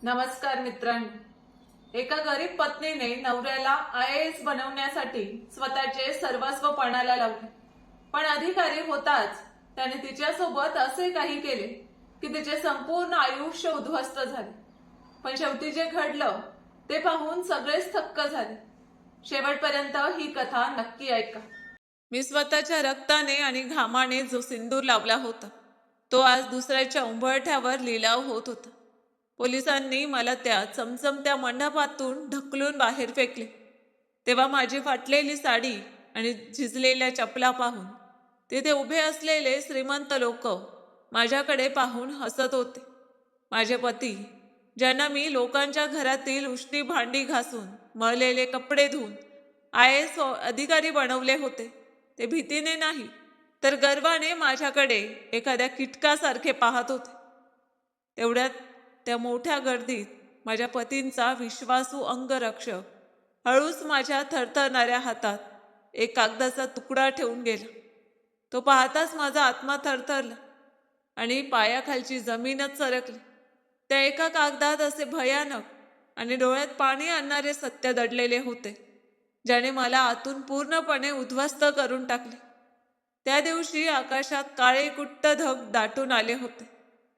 नमस्कार मित्रांनो. एका गरीब पत्नीने नवऱ्याला IAS बनवण्यासाठी स्वतःचे सर्वस्व पणाला लावले. पण अधिकारी होताच त्याने तिच्यासोबत असे काही केले की तिचे संपूर्ण आयुष्य उद्ध्वस्त झाले. पण शेवटी जे घडलं ते पाहून सगळेच थक्क झाले. शेवटपर्यंत ही कथा नक्की ऐका. मी स्वतःच्या रक्ताने आणि घामाने जो सिंदूर लावला होता तो आज दुसऱ्याच्या उंबरठ्यावर लिलाव होत होता. पोलिसांनी मला त्या चमचमत्या मंडपातून ढकलून बाहेर फेकले. तेव्हा माझी फाटलेली साडी आणि झिजलेल्या चपला पाहून तिथे उभे असलेले श्रीमंत लोक माझ्याकडे पाहून हसत होते. माझे पती, ज्यांना मी लोकांच्या घरातील उष्टी भांडी घासून मळलेले कपडे धुवून IAS अधिकारी बनवले होते, ते भीतीने नाही तर गर्वाने माझ्याकडे एखाद्या कीटकासारखे पाहत होते. तेवढ्यात त्या मोठ्या गर्दीत माझ्या पतींचा विश्वासू अंगरक्षक हळूच माझ्या थरथरणाऱ्या हातात एक कागदाचा तुकडा ठेवून गेला. तो पाहताच माझा आत्मा थरथरला आणि पायाखालची जमीनच सरकली. त्या एका कागदात असे भयानक आणि डोळ्यात पाणी आणणारे सत्य दडलेले होते, ज्याने मला आतून पूर्णपणे उद्ध्वस्त करून टाकले. त्या दिवशी आकाशात काळे कुट्ट ढग दाटून आले होते,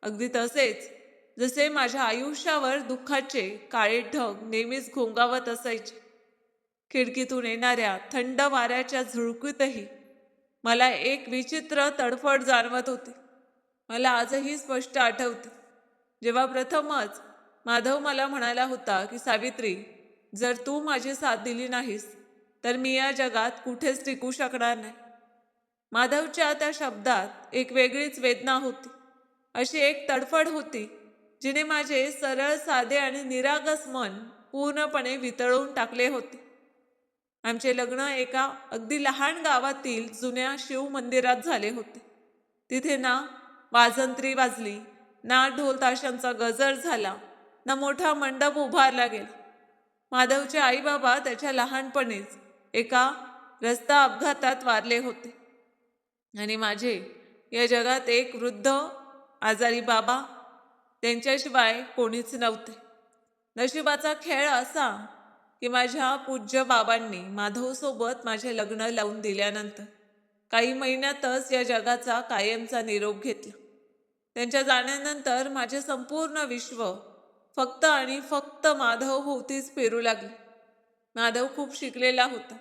अगदी तसेच जसे माझ्या आयुष्यावर दुःखाचे काळे ढग नेहमीच घोंगावत असायचे. खिडकीतून येणाऱ्या थंड वाऱ्याच्या झुळकीतही मला एक विचित्र तडफड जाणवत होती. मला आजही स्पष्ट आठवते, जेव्हा प्रथमच माधव मला म्हणाला होता की सावित्री, जर तू माझी साथ दिली नाहीस तर मी या जगात कुठेच टिकू शकणार नाही. माधवच्या त्या शब्दात एक वेगळीच वेदना होती, अशी एक तडफड होती जिने माझे सरळ साधे आणि निरागस मन पूर्णपणे वितळवून टाकले होते. आमचे लग्न एका अगदी लहान गावातील जुन्या शिव मंदिरात झाले होते. तिथे ना वाजंत्री वाजली, ना ढोल ताशांचा गजर झाला, ना मोठा मंडप उभारला गेला. माधवचे आई बाबा त्याच्या लहानपणीच एका रस्ता अपघातात वारले होते आणि माझे या जगात एक वृद्ध आजारी बाबा, त्यांच्याशिवाय कोणीच नव्हते. नशिबाचा खेळ असा की माझ्या पूज्य बाबांनी माधवसोबत माझे लग्न लावून दिल्यानंतर काही महिन्यातच या जगाचा कायमचा निरोप घेतला. त्यांच्या जाण्यानंतर माझे संपूर्ण विश्व फक्त आणि फक्त माधव भोवतीच फिरू लागले. माधव खूप शिकलेला होता.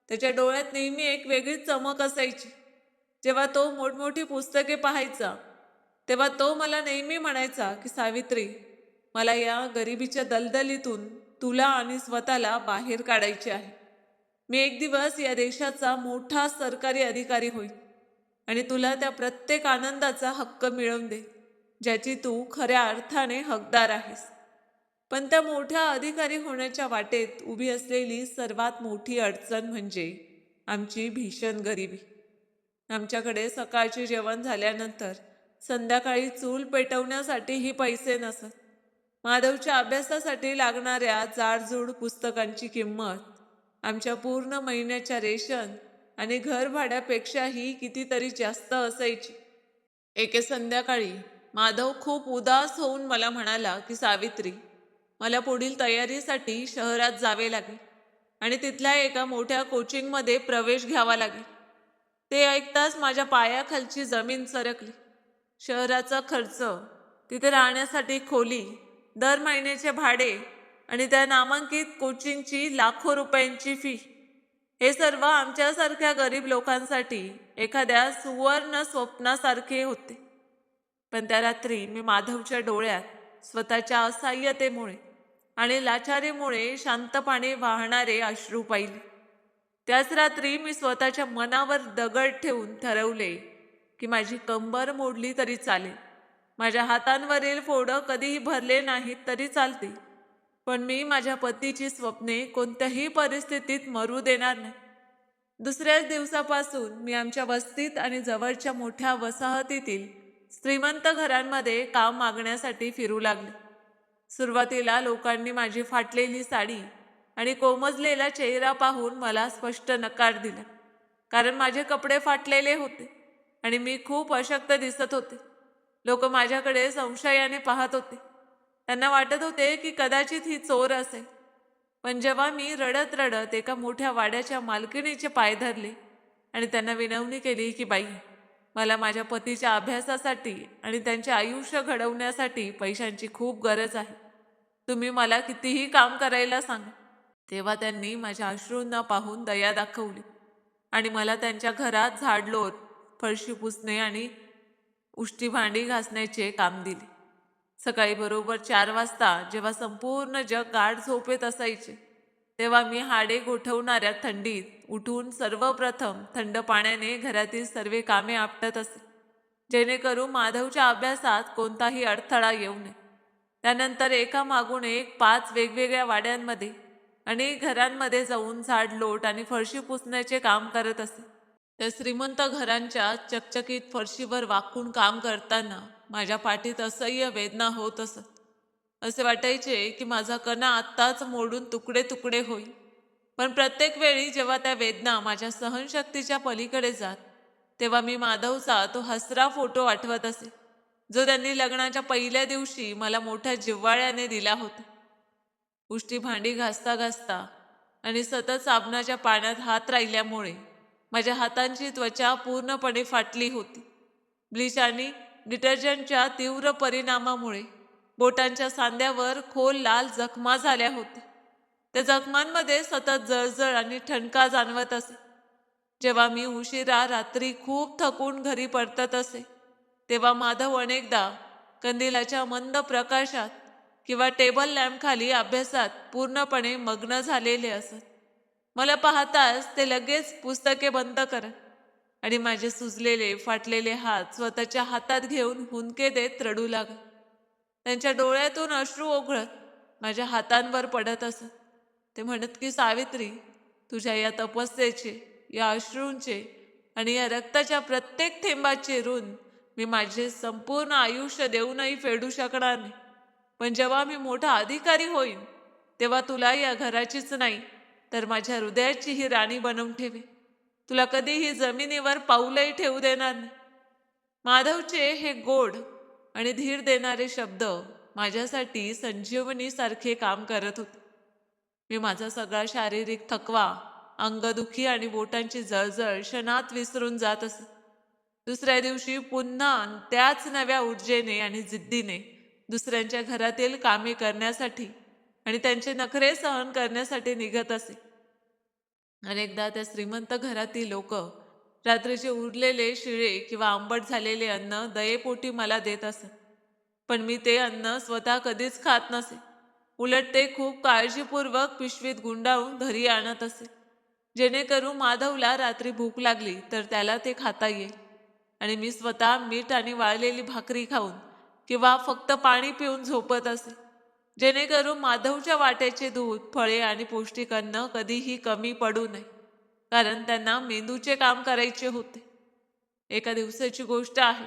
त्याच्या डोळ्यात नेहमी एक वेगळीच चमक असायची. जेव्हा तो मोठमोठी पुस्तके पाहायचा तेव्हा तो मला नेहमी म्हणायचा की सावित्री, मला या गरिबीच्या दलदलीतून तुला आणि स्वतःला बाहेर काढायचे आहे. मी एक दिवस या देशाचा मोठा सरकारी अधिकारी होईल आणि तुला त्या प्रत्येक आनंदाचा हक्क मिळवून दे ज्याची तू खऱ्या अर्थाने हकदार आहेस. पण त्या मोठ्या अधिकारी होण्याच्या वाटेत उभी असलेली सर्वात मोठी अडचण म्हणजे आमची भीषण गरिबी. आमच्याकडे सकाळचे जेवण झाल्यानंतर संध्याकाळी चूल पेटवण्यासाठीही पैसे नसत. माधवच्या अभ्यासासाठी लागणाऱ्या जाडजूड पुस्तकांची किंमत आमच्या पूर्ण महिन्याच्या रेशन आणि घर भाड्यापेक्षाही कितीतरी जास्त असायची. एके संध्याकाळी माधव खूप उदास होऊन मला म्हणाला की सावित्री, मला पुढील तयारीसाठी शहरात जावे लागेल आणि तिथल्या एका मोठ्या कोचिंगमध्ये प्रवेश घ्यावा लागेल. ते ऐकताच माझ्या पायाखालची जमीन सरकली. शहराचा खर्च, तिथे राहण्यासाठी खोली, दर महिन्याचे भाडे आणि त्या नामांकित कोचिंगची लाखो रुपयांची फी, हे सर्व आमच्यासारख्या गरीब लोकांसाठी एखाद्या सुवर्ण स्वप्नासारखे होते. पण त्या रात्री मी माधवच्या डोळ्यात स्वतःच्या असहाय्यतेमुळे आणि लाचारीमुळे शांतपणे वाहणारे अश्रू पाहिले. त्याच रात्री मी स्वतःच्या मनावर दगड ठेवून ठरवले की माझी कंबर मोडली तरी चालेल, माझ्या हातांवरील फोडं कधीही भरले नाहीत तरी चालतील, पण मी माझ्या पतीची स्वप्ने कोणत्याही परिस्थितीत मरू देणार नाही. दुसऱ्याच दिवसापासून मी आमच्या वस्तीत आणि जवळच्या मोठ्या वसाहतीतील श्रीमंत घरांमध्ये काम मागण्यासाठी फिरू लागले. सुरुवातीला लोकांनी माझी फाटलेली साडी आणि कोमजलेला चेहरा पाहून मला स्पष्ट नकार दिला, कारण माझे कपडे फाटलेले होते आणि मी खूप अशक्त दिसत होते. लोक माझ्याकडे संशयाने पाहत होते. त्यांना वाटत होते की कदाचित ही चोर असेल. पण जेव्हा मी रडत रडत एका मोठ्या वाड्याच्या मालकिणीचे पाय धरले आणि त्यांना विनवणी केली की बाई, मला माझ्या पतीच्या अभ्यासासाठी आणि त्यांचे आयुष्य घडवण्यासाठी पैशांची खूप गरज आहे, तुम्ही मला कितीही काम करायला सांगा, तेव्हा त्यांनी माझ्या अश्रूंना पाहून दया दाखवली आणि मला त्यांच्या घरात झाडलोट, फरशी पुसणे आणि उष्टी भांडी घासण्याचे काम दिले. सकाळी बरोबर 4 वाजता जेव्हा संपूर्ण जग गाढ झोपेत असायचे, तेव्हा मी हाडे गोठवणाऱ्या थंडीत उठून सर्वप्रथम थंड पाण्याने घरातील सर्व कामे आपटत असे, जेणेकरून माधवच्या अभ्यासात कोणताही अडथळा येऊ नये. त्यानंतर एका मागून एक 5 वेगवेगळ्या वाड्यांमध्ये आणि घरांमध्ये जाऊन झाडलोट आणि फरशी पुसण्याचे काम करत असे. त्या श्रीमंत घरांच्या चकचकीत फरशीवर वाकून काम करताना माझ्या पाठीत असह्य वेदना होत असत. असे वाटायचे की माझा कणा आत्ताच मोडून तुकडे तुकडे होईल. पण प्रत्येक वेळी जेव्हा त्या वेदना माझ्या सहनशक्तीच्या पलीकडे जात, तेव्हा मी माधवचा तो हसरा फोटो आठवत असे, जो त्यांनी लग्नाच्या पहिल्या दिवशी मला मोठ्या जिव्हाळ्याने दिला होता. उष्टी भांडी घासता घासता आणि सतत साबणाच्या पाण्यात हात राहिल्यामुळे माझ्या हातांची त्वचा पूर्णपणे फाटली होती. ब्लीच आणि डिटर्जंटच्या तीव्र परिणामामुळे बोटांच्या सांध्यावर खोल लाल जखमा झाल्या होत्या. त्या जखमांमध्ये सतत जळजळ आणि ठणका जाणवत असे. जेव्हा मी उशिरा रात्री खूप थकून घरी परतत असे, तेव्हा माधव अनेकदा कंदिलाच्या मंद प्रकाशात किंवा टेबल लॅम्पखाली अभ्यासात पूर्णपणे मग्न झालेले असत. मला पाहताच ते लगेच पुस्तके बंद करत आणि माझे सुजलेले फाटलेले हात स्वतःच्या हातात घेऊन हुंदके देत रडू लागत. त्यांच्या डोळ्यातून अश्रू ओघळत माझ्या हातांवर पडत असत. ते म्हणत की सावित्री, तुझ्या या तपस्येचे, या अश्रूंचे आणि या रक्ताच्या प्रत्येक थेंबाचे ऋण मी माझे संपूर्ण आयुष्य देऊनही फेडू शकणार नाही. पण जेव्हा मी मोठा अधिकारी होईन, तेव्हा तुला या घराचीच नाही तर माझ्या हृदयाचीही राणी बनवून ठेवे. तुला कधीही जमिनीवर पाऊलही ठेवू देणार नाही. माधवचे हे गोड आणि धीर देणारे शब्द माझ्यासाठी संजीवनीसारखे काम करत होते. मी माझा सगळा शारीरिक थकवा, अंगदुखी आणि बोटांची जळजळ क्षणात विसरून जात असे. दुसऱ्या दिवशी पुन्हा त्याच नव्या ऊर्जेने आणि जिद्दीने दुसऱ्यांच्या घरातील कामे करण्यासाठी आणि त्यांचे नखरे सहन करण्यासाठी निघत असे. अनेकदा त्या श्रीमंत घरातील लोक रात्रीचे उरलेले शिळे किंवा आंबट झालेले अन्न दयेपोटी मला देत असत. पण मी ते अन्न स्वतः कधीच खात नसे. उलट ते खूप काळजीपूर्वक पिशवीत गुंडाळून घरी आणत असे, जेणेकरून माधवला रात्री भूक लागली तर त्याला ते खाता येईल. आणि मी स्वतः मीठ आणि वाळलेली भाकरी खाऊन किंवा फक्त पाणी पिऊन झोपत असे, जेणेकरून माधवच्या वाट्याचे दूध, फळे आणि पौष्टिक अन्न कधीही कमी पडू नये, कारण त्यांना मेंदूचे काम करायचे होते. एका दिवसाची गोष्ट आहे.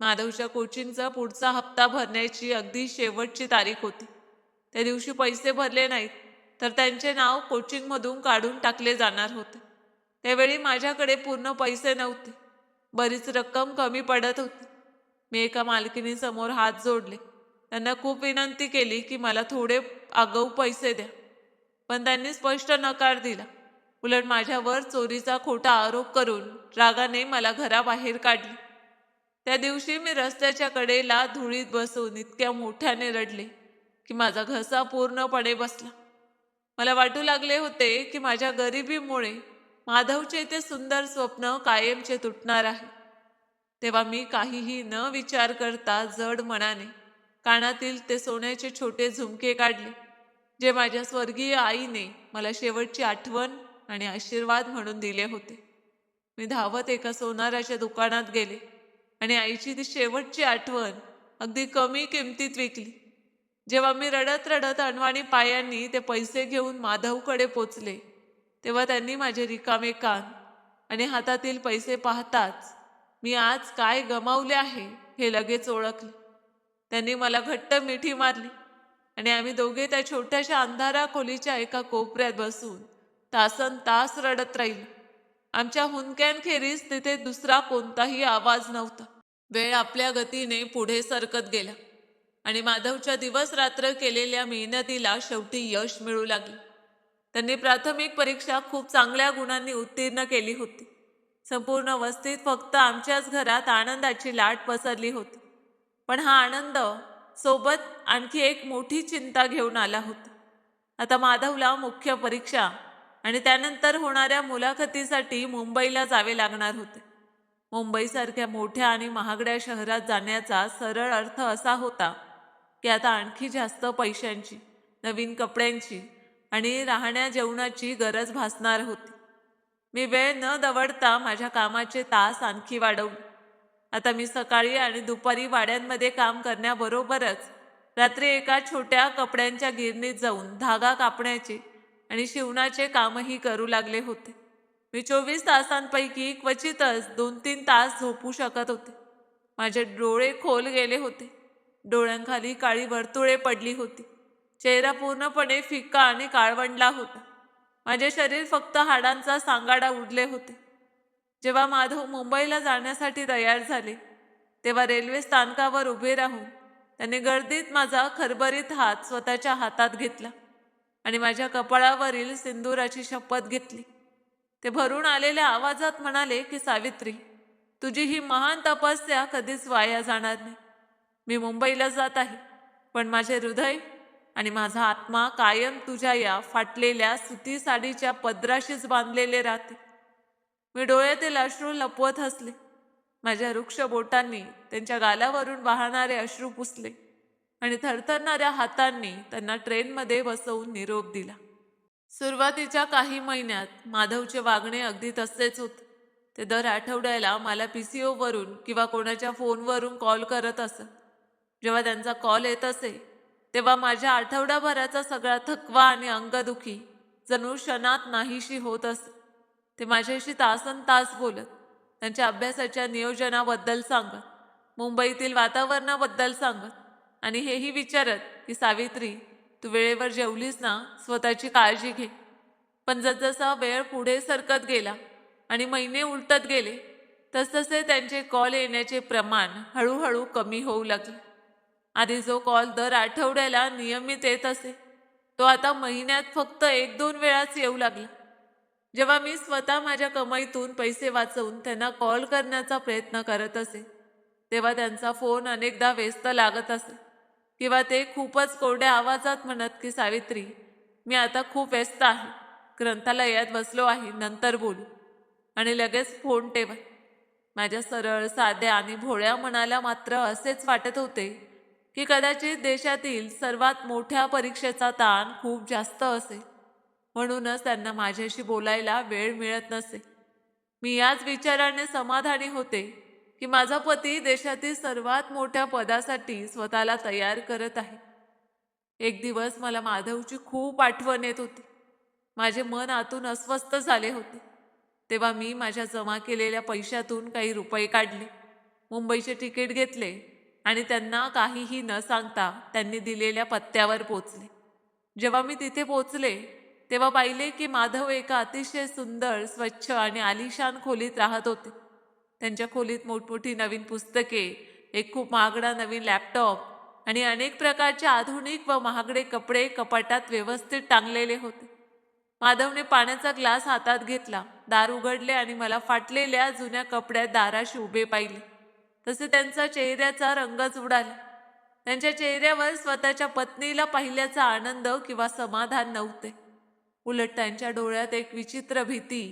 माधवच्या कोचिंगचा पुढचा हप्ता भरण्याची अगदी शेवटची तारीख होती. त्या दिवशी पैसे भरले नाहीत तर त्यांचे नाव कोचिंगमधून काढून टाकले जाणार होते. त्यावेळी माझ्याकडे पूर्ण पैसे नव्हते. बरीच रक्कम कमी पडत होती. मी एका मालकिनीसमोर हात जोडले. त्यांना खूप विनंती केली की मला थोडे आगाऊ पैसे द्या. पण त्यांनी स्पष्ट नकार दिला. उलट माझ्यावर चोरीचा खोटा आरोप करून रागाने मला घराबाहेर काढले. त्या दिवशी मी रस्त्याच्या कडेला धुळीत बसून इतक्या मोठ्याने रडले की माझा घसा पूर्णपणे बसला. मला वाटू लागले होते की माझ्या गरिबीमुळे माधवचे ते सुंदर स्वप्न कायमचे तुटणार आहे. तेव्हा मी काहीही न विचार करता जड मनाने कानातील ते सोन्याचे छोटे झुमके काढले, जे माझ्या स्वर्गीय आईने मला शेवटची आठवण आणि आशीर्वाद म्हणून दिले होते. मी धावत एका सोनाराच्या दुकानात गेले आणि आईची ती शेवटची आठवण अगदी कमी किमतीत विकली. जेव्हा मी रडत रडत अनवाणी पायांनी ते पैसे घेऊन माधवकडे पोचले, तेव्हा त्यांनी माझे रिकामे कान आणि हातातील पैसे पाहताच मी आज काय गमावले आहे हे लगेच ओळखले. त्यांनी मला घट्ट मिठी मारली आणि आम्ही दोघे त्या छोट्याशा अंधारा खोलीच्या एका कोपऱ्यात बसून तासन तास रडत राहिलो. आमच्या हुंदक्यांखेरीज तिथे दुसरा कोणताही आवाज नव्हता. वेळ आपल्या गतीने पुढे सरकत गेला. आणि माधवच्या दिवस रात्र केलेल्या मेहनतीला शेवटी यश मिळू लागले. त्यांनी प्राथमिक परीक्षा खूप चांगल्या गुणांनी उत्तीर्ण केली होती. संपूर्ण वस्तीत फक्त आमच्याच घरात आनंदाची लाट पसरली होती. पण हा आनंद सोबत आणखी एक मोठी चिंता घेऊन आला होता. आता माधवला मुख्य परीक्षा आणि त्यानंतर होणाऱ्या मुलाखतीसाठी मुंबईला जावे लागणार होते. मुंबईसारख्या मोठ्या आणि महागड्या शहरात जाण्याचा सरळ अर्थ असा होता की आता आणखी जास्त पैशांची, नवीन कपड्यांची आणि राहण्या जेवणाची गरज भासणार होती. मी वेळ न दवडता माझ्या कामाचे तास आणखी वाढवले. आता मी सकाळी आणि दुपारी वाड्यांमध्ये काम करण्याबरोबरच रात्री एका छोट्या कपड्यांच्या गिरणीत जाऊन धागा कापण्याचे आणि शिवणाचे कामही करू लागले होते. मी 24 तासांपैकी क्वचितच 2-3 तास झोपू शकत होते. माझे डोळे खोल गेले होते. डोळ्यांखाली काळी वर्तुळे पडली होती. चेहरा पूर्णपणे फिक्का आणि काळवंडला होता. माझे शरीर फक्त हाडांचा सांगाडा उडले होते. जेव्हा माधव मुंबईला जाण्यासाठी तयार झाले, तेव्हा रेल्वे स्थानकावर उभे राहून त्याने गर्दीत माझा खरबरीत हात स्वतःच्या हातात घेतला आणि माझ्या कपाळावरील सिंदुराची शपथ घेतली. ते भरून आलेल्या आवाजात म्हणाले की सावित्री, तुझी ही महान तपस्या कधीच वाया जाणार नाही. मी मुंबईला जात आहे, पण माझे हृदय आणि माझा आत्मा कायम तुझ्या या फाटलेल्या सुती साडीच्या पदराशीच बांधलेले राहते. मी डोळ्यातील अश्रू लपवत हसले. माझ्या वृक्ष बोटांनी त्यांच्या गालावरून वाहणारे अश्रू पुसले आणि थरथरणाऱ्या हातांनी त्यांना ट्रेनमध्ये बसवून निरोप दिला. सुरुवातीच्या काही महिन्यात माधवचे वागणे अगदी तसेच होते. ते दर आठवड्याला मला PCO वरून किंवा कोणाच्या फोनवरून कॉल करत असत. जेव्हा त्यांचा कॉल येत असे तेव्हा माझ्या आठवडाभराचा सगळा थकवा आणि अंगदुखी जणू क्षणात नाहीशी होत असे. ते माझ्याशी तासनतास बोलत, त्यांच्या अभ्यासाच्या नियोजनाबद्दल सांगत, मुंबईतील वातावरणाबद्दल सांगत आणि हेही विचारत की सावित्री, तू वेळेवर जेवलीस ना, स्वतःची काळजी घे. पण जसजसा वेळ पुढे सरकत गेला आणि महिने उलटत गेले, तसतसे त्यांचे कॉल येण्याचे प्रमाण हळूहळू कमी होऊ लागले. आधी जो कॉल दर आठवड्याला नियमित येत असे, तो आता महिन्यात फक्त 1-2 वेळाच येऊ लागला. जेव्हा मी स्वतः माझ्या कमाईतून पैसे वाचवून त्यांना कॉल करण्याचा प्रयत्न करत असे, तेव्हा त्यांचा फोन अनेकदा व्यस्त लागत असे किंवा ते खूपच कोरड्या आवाजात म्हणत की सावित्री, मी आता खूप व्यस्त आहे, ग्रंथालयात बसलो आहे, नंतर बोलू, आणि लगेच फोन ठेवत. माझ्या सरळ, साध्या आणि भोळ्या मनाला मात्र असेच वाटत होते की कदाचित देशातील सर्वात मोठ्या परीक्षेचा ताण खूप जास्त असेल, म्हणूनच त्यांना माझ्याशी बोलायला वेळ मिळत नसे. मी याच विचाराने समाधानी होते की माझा पती देशातील सर्वात मोठ्या पदासाठी स्वतःला तयार करत आहे. एक दिवस मला माधवची खूप आठवण येत होती. माझे मन आतून अस्वस्थ झाले होते. तेव्हा मी माझ्या जमा केलेल्या पैशातून काही रुपये काढले, मुंबईचे तिकीट घेतले आणि त्यांना काहीही न सांगता त्यांनी दिलेल्या पत्त्यावर पोचले. जेव्हा मी तिथे पोचले तेव्हा पाहिले की माधव एका अतिशय सुंदर, स्वच्छ आणि आलिशान खोलीत राहत होते. त्यांच्या खोलीत मोठमोठी नवीन पुस्तके, एक खूप महागडा नवीन लॅपटॉप आणि अनेक प्रकारचे आधुनिक व महागडे कपडे कपाटात व्यवस्थित टांगलेले होते. माधवने पाण्याचा ग्लास हातात घेतला, दार उघडले आणि मला फाटलेल्या जुन्या कपड्यात दाराशी उभे पाहिले. तसे त्यांचा चेहऱ्याचा रंगच उडाला. त्यांच्या चेहऱ्यावर स्वतःच्या पत्नीला पाहिल्याचा आनंद किंवा समाधान नव्हते. उलट त्यांच्या डोळ्यात एक विचित्र भीती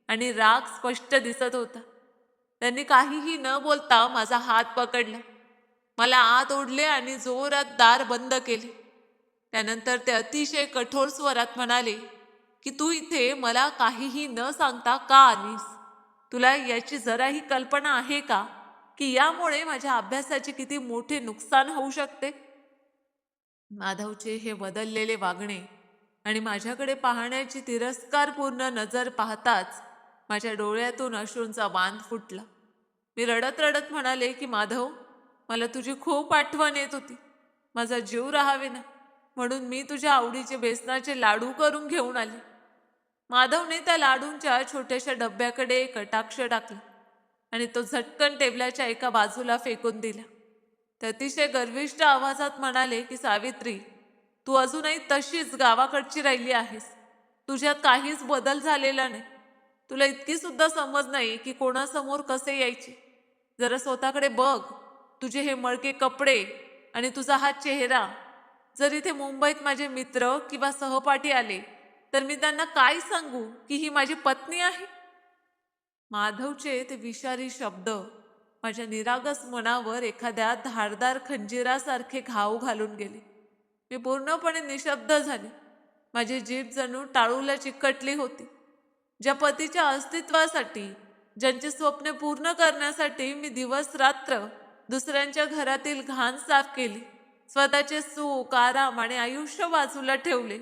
आणि राग स्पष्ट दिसत होता. त्यांनी काहीही न बोलता माझा हात पकडला, मला आत ओढले आणि जोरात दार बंद केले. त्यानंतर ते अतिशय कठोर स्वरात म्हणाले की तू इथे मला काहीही न सांगता का आलीस? तुला याची जराही कल्पना आहे का की यामुळे माझ्या अभ्यासाचे किती मोठे नुकसान होऊ शकते? माधवचे हे बदललेले वागणे आणि माझ्याकडे पाहण्याची तिरस्कारपूर्ण नजर पाहताच माझ्या डोळ्यातून अश्रूंचा बांध फुटला. मी रडत रडत म्हणाले की माधव, मला तुझी खूप आठवण येत होती. माझा जीव राहावेना म्हणून मी तुझ्या आवडीचे बेसनाचे लाडू करून घेऊन आले. माधवने त्या लाडूंच्या छोट्याशा डब्याकडे कटाक्ष टाकला आणि तो झटकन टेबलाच्या एका बाजूला फेकून दिला. ते अतिशय गर्विष्ठ आवाजात म्हणाले की सावित्री, तू अजूनही तशीच गावाकडची राहिली आहेस. तुझ्यात काहीच बदल झालेला नाही. तुला इतकी सुद्धा समज नाही की कोणासमोर कसे यायचे. जरा स्वतःकडे बघ. तुझे हे मळके कपडे आणि तुझा हा चेहरा. जर इथे मुंबईत माझे मित्र किंवा सहपाठी आले तर मी त्यांना काय सांगू की ही माझी पत्नी आहे? माधवचे ते विषारी शब्द माझ्या निरागस मनावर एखाद्या धारदार खंजिरासारखे घाव घालून गेले. मी पूर्णपणे निशब्द झाले. माझी जीभ जणू टाळूला चिकटली होती. ज्या पतीच्या अस्तित्वासाठी, ज्यांचे स्वप्ने पूर्ण करण्यासाठी मी दिवस रात्र दुसऱ्यांच्या घरातील घाण साफ केली, स्वतःचे सुख, आराम आणि आयुष्य बाजूला ठेवले,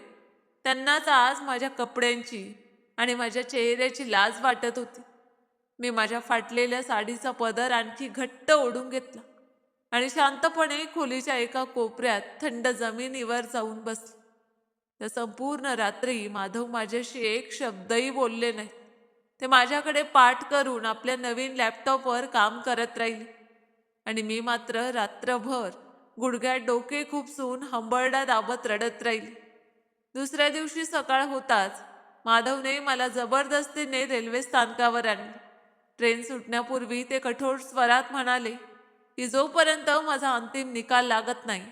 त्यांनाच आज माझ्या कपड्यांची आणि माझ्या चेहऱ्याची लाज वाटत होती. मी माझ्या फाटलेल्या साडीचा पदर आणखी घट्ट ओढून घेतला आणि शांतपणे खोलीच्या एका कोपऱ्यात थंड जमिनीवर जाऊन बसले. त्या संपूर्ण रात्री माधव माझ्याशी एक शब्दही बोलले नाही. ते माझ्याकडे पाठ करून आपल्या नवीन लॅपटॉपवर काम करत राहिले आणि मी मात्र रात्रभर गुडघ्यात डोके खुपसून हंबरडा दाबत रडत राहिली. दुसऱ्या दिवशी सकाळ होताच माधवने मला जबरदस्तीने रेल्वे स्थानकावर आणले. ट्रेन सुटण्यापूर्वी ते कठोर स्वरात म्हणाले की जोपर्यंत माझा अंतिम निकाल लागत नाही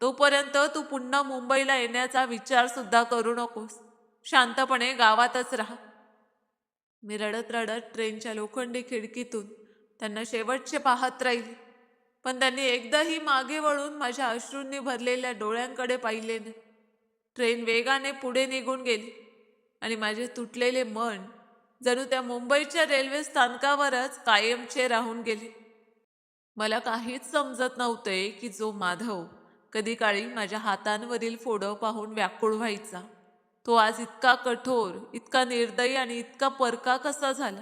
तोपर्यंत तू पुन्हा मुंबईला येण्याचा विचार सुद्धा करू नकोस. शांतपणे गावातच राहा. मी रडत रडत ट्रेनच्या लोखंडी खिडकीतून त्यांना शेवटचे पाहत राहिले. पण त्यांनी एकदाही मागे वळून माझ्या अश्रूंनी भरलेल्या डोळ्यांकडे पाहिले नाही. ट्रेन वेगाने पुढे निघून गेली आणि माझे तुटलेले मन जणू त्या मुंबईच्या रेल्वे स्थानकावरच कायमचे राहून गेले. मला काहीच समजत नव्हते की जो माधव कधी काळी माझ्या हातांवरील फोडं पाहून व्याकुळ व्हायचा, तो आज इतका कठोर, इतका निर्दयी आणि इतका परका कसा झाला.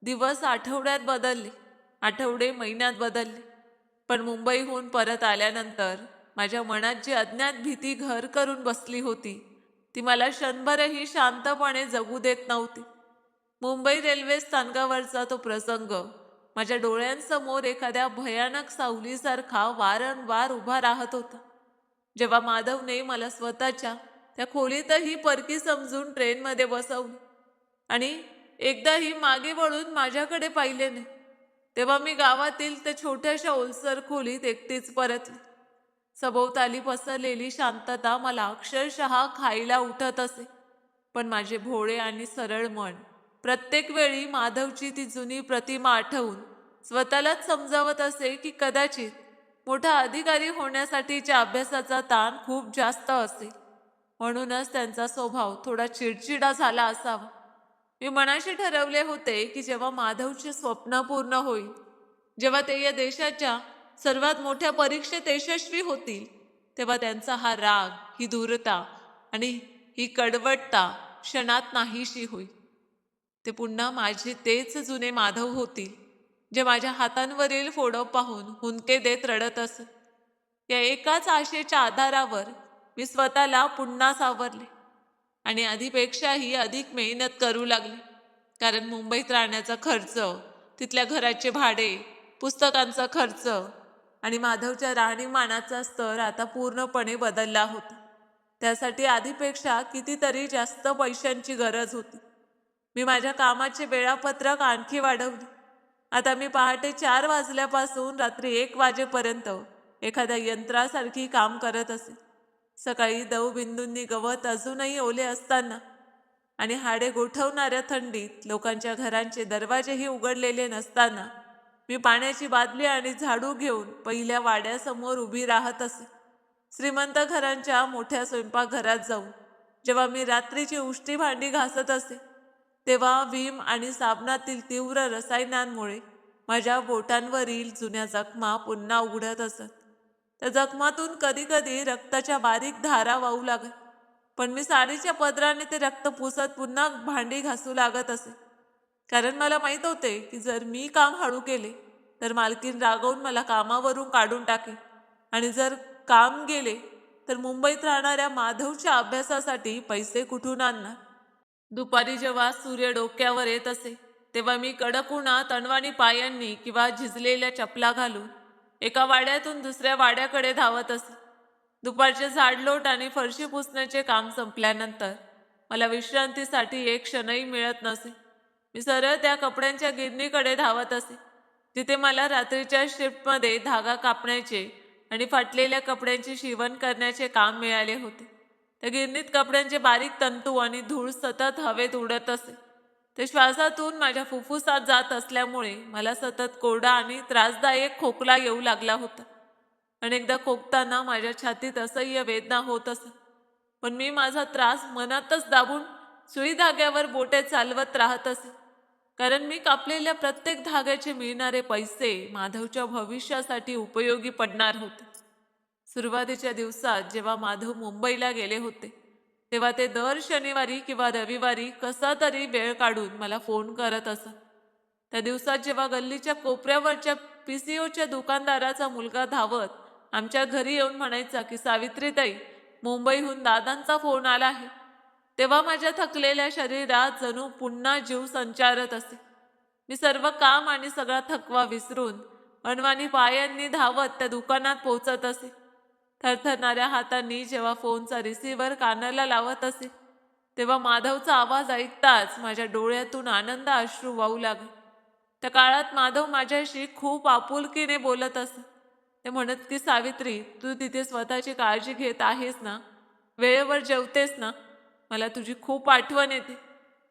दिवस आठवड्यात बदलले, आठवडे महिन्यात बदलले, पण मुंबईहून परत आल्यानंतर माझ्या मनात जी अज्ञात भीती घर करून बसली होती ती मला क्षणभरही शांतपणे जगू देत नव्हती. मुंबई रेल्वे स्थानकावरचा तो प्रसंग माझ्या डोळ्यांसमोर एखाद्या भयानक सावलीसारखा वारंवार उभा राहत होता. जेव्हा माधवने मला स्वतःच्या त्या खोलीतही परकी समजून ट्रेनमध्ये बसवले आणि एकदाही मागे वळून माझ्याकडे पाहिले नाही, तेव्हा मी गावातील त्या छोट्याशा ओलसर खोलीत एकटीच परतली. सभोवताली पसरलेली शांतता मला अक्षरशः खायला उठत असे, पण माझे भोळे आणि सरळ मन प्रत्येक वेळी माधवची ती जुनी प्रतिमा आठवून स्वतःलाच समजावत असे की कदाचित मोठा अधिकारी होण्यासाठीच्या अभ्यासाचा ताण खूप जास्त असेल, म्हणूनच त्यांचा स्वभाव थोडा चिडचिडा झाला असावा. मी मनाशी ठरवले होते की जेव्हा माधवचे स्वप्न पूर्ण होईल, जेव्हा ते या देशाच्या सर्वात मोठ्या परीक्षेत यशस्वी होतील, तेव्हा त्यांचा हा राग, ही धूर्तता आणि ही कडवटता क्षणात नाहीशी होईल. ते पुन्हा माझे तेच जुने माधव होतील जे माझ्या हातांवरील फोडं पाहून हुंदके देत रडत असत. या एकाच आशेच्या आधारावर मी स्वतःला पुन्हा सावरले आणि आधीपेक्षाही अधिक मेहनत करू लागले. कारण मुंबईत राहण्याचा खर्च, तिथल्या घराचे भाडे, पुस्तकांचा खर्च आणि माधवच्या राहणीमानाचा स्तर आता पूर्णपणे बदलला होता. त्यासाठी आधीपेक्षा कितीतरी जास्त पैशांची गरज होती. मी माझ्या कामाचे वेळापत्रक आणखी वाढवले. आता मी पहाटे 4 वाजल्यापासून रात्री 1 वाजेपर्यंत एखाद्या यंत्रासारखी काम करत असे. सकाळी दवबिंदूंनी गवत अजूनही ओले असताना आणि हाडे गोठवणाऱ्या थंडीत लोकांच्या घरांचे दरवाजेही उघडलेले नसताना मी पाण्याची बादली आणि झाडू घेऊन पहिल्या वाड्यासमोर उभी राहत असे. श्रीमंत घरांच्या मोठ्या स्वयंपाकघरात जाऊन जेव्हा मी रात्रीची उष्टी भांडी घासत असे, तेव्हा विम आणि साबणातील तीव्र रसायनांमुळे माझ्या बोटांवरील जुन्या जखमा पुन्हा उघडत असत. त्या जखमातून कधीकधी रक्ताच्या बारीक धारा वाहू लागत, पण मी साडीच्या पदराने ते रक्त पुसत पुन्हा भांडी घासू लागत असे. कारण मला माहीत होते की जर मी काम हळू केले तर मालकीन रागवून मला कामावरून काढून टाकेल आणि जर काम गेले तर मुंबईत राहणाऱ्या माधवच्या अभ्यासासाठी पैसे कुठून आणणार. दुपारी जेव्हा सूर्य डोक्यावर येत असे तेव्हा मी कडक उन्हात अणवाणी पायांनी किंवा झिजलेल्या चपला घालून एका वाड्यातून दुसऱ्या वाड्याकडे धावत असे. दुपारचे झाडलोट आणि फरशी पुसण्याचे काम संपल्यानंतर मला विश्रांतीसाठी एक क्षणही मिळत नसे. मी सरळ त्या कपड्यांच्या गिरणीकडे धावत असे, जिथे मला रात्रीच्या शिफ्टमध्ये धागा कापण्याचे आणि फाटलेल्या कपड्यांची शिवण करण्याचे काम मिळाले होते. त्या गिरणीत कपड्यांचे बारीक तंतू आणि धूळ सतत हवेत उडत असे. ते श्वासातून माझ्या फुफ्फुसात जात असल्यामुळे मला सतत कोरडा आणि त्रासदायक खोकला येऊ लागला होता. अनेकदा खोकताना माझ्या छातीत असह्य वेदना होत असत, पण मी माझा त्रास मनातच दाबून सुई धाग्यावर बोटे चालवत राहत असे, कारण मी कापलेल्या प्रत्येक धाग्याचे मिळणारे पैसे माधवच्या भविष्यासाठी उपयोगी पडणार होते. सुरुवातीच्या दिवसात जेव्हा माधव मुंबईला गेले होते, तेव्हा ते दर शनिवारी किंवा रविवारी कसा तरी वेळ काढून मला फोन करत असत. त्या दिवसात जेव्हा गल्लीच्या कोपऱ्यावरच्या पीसीओच्या दुकानदाराचा मुलगा धावत आमच्या घरी येऊन म्हणायचा की सावित्रीताई, मुंबईहून दादांचा फोन आला आहे, तेव्हा माझ्या थकलेल्या शरीरात जणू पुन्हा जीव संचारत असे. मी सर्व काम आणि सगळा थकवा विसरून अनवाणी पायांनी धावत त्या दुकानात पोहोचत असे. थरथरणाऱ्या हातांनी जेव्हा फोनचा रिसिव्हर कानाला लावत असे, तेव्हा माधवचा आवाज ऐकताच माझ्या डोळ्यातून आनंद अश्रू वाहू लागले. त्या काळात माधव माझ्याशी खूप आपुलकीने बोलत असत. ते म्हणत की सावित्री, तू तिथे स्वतःची काळजी घेत आहेस ना, वेळेवर जेवतेस ना, मला तुझी खूप आठवण येते.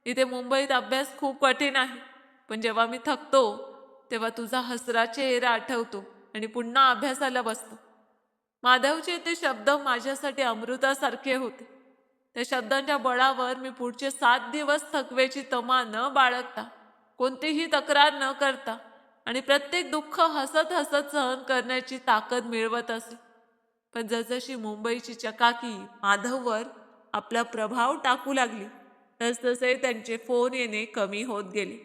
इथे मुंबईत अभ्यास खूप कठीण आहे, पण जेव्हा मी थकतो तेव्हा तुझा हसरा चेहरा आठवतो आणि पुन्हा अभ्यासाला बसतो. माधवचे ते शब्द माझ्यासाठी अमृतासारखे होते. त्या शब्दांच्या बळावर मी पुढचे 7 दिवस थकवेची तमा न बाळगता, कोणतीही तक्रार न करता आणि प्रत्येक दुःख हसत हसत सहन करण्याची ताकद मिळवत असे. पण जसजशी मुंबईची चकाकी माधववर आपला प्रभाव टाकू लागली, तसतसे त्यांचे फोन येणे कमी होत गेले.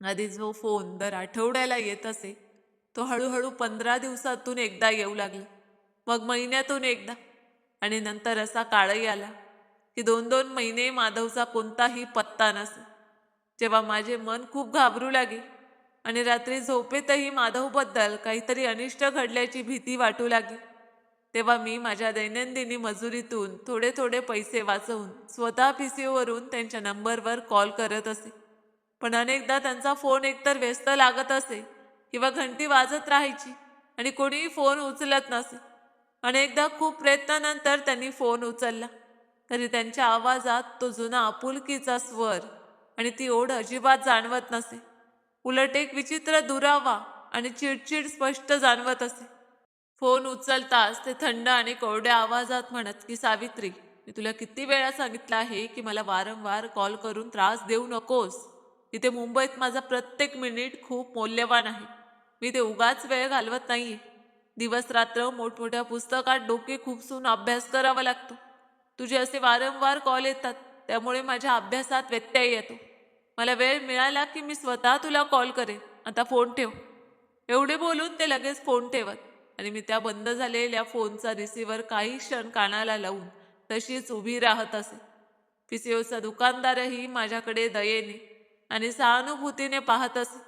आधी जो फोन दर आठवड्याला येत असे, तो हळूहळू 15 दिवसातून एकदा येऊ लागला, मग महिन्यातून एकदा, आणि नंतर असा काळही आला की 2-2 महिने माधवचा कोणताही पत्ता नसे. जेव्हा माझे मन खूप घाबरू लागे आणि रात्री झोपेतही माधवबद्दल काहीतरी अनिष्ट घडल्याची भीती वाटू लागली, तेव्हा मी माझ्या दैनंदिनी मजुरीतून थोडे थोडे पैसे वाचवून स्वतः पीसीओवरून त्यांच्या नंबरवर कॉल करत असे. पण अनेकदा त्यांचा फोन एकतर व्यस्त लागत असे किंवा घंटी वाजत राहायची आणि कोणीही फोन उचलत नसे. अनेकदा खूप प्रयत्नानंतर त्यांनी फोन उचलला, तरी त्यांच्या आवाजात तो जुना आपुलकीचा स्वर आणि ती ओढ अजिबात जाणवत नसे. उलट एक विचित्र दुरावा आणि चिडचिड स्पष्ट जाणवत असे. फोन उचलताच ते थंड आणि कोरड्या आवाजात म्हणत की सावित्री, मी तुला किती वेळा सांगितलं आहे की मला वारंवार कॉल करून त्रास देऊ नकोस. इथे मुंबईत माझा प्रत्येक मिनिट खूप मौल्यवान आहे. मी ते उगाच वेळ घालवत नाहीये. दिवस रात्र मोठमोठ्या पुस्तकात डोके खुपसून अभ्यास करावा लागतो. तुझे असे वारंवार कॉल येतात, त्यामुळे माझ्या अभ्यासात व्यत्यय येतो. मला वेळ मिळाला की मी स्वतः तुला कॉल करेन. आता फोन ठेव. एवढे बोलून ते लगेच फोन ठेवत आणि मी त्या बंद झालेल्या फोनचा रिसिव्हर काही क्षण कानाला लावून तशीच उभी राहत असे. पीसीओचा दुकानदारही माझ्याकडे दयेने आणि सहानुभूतीने पाहत असे.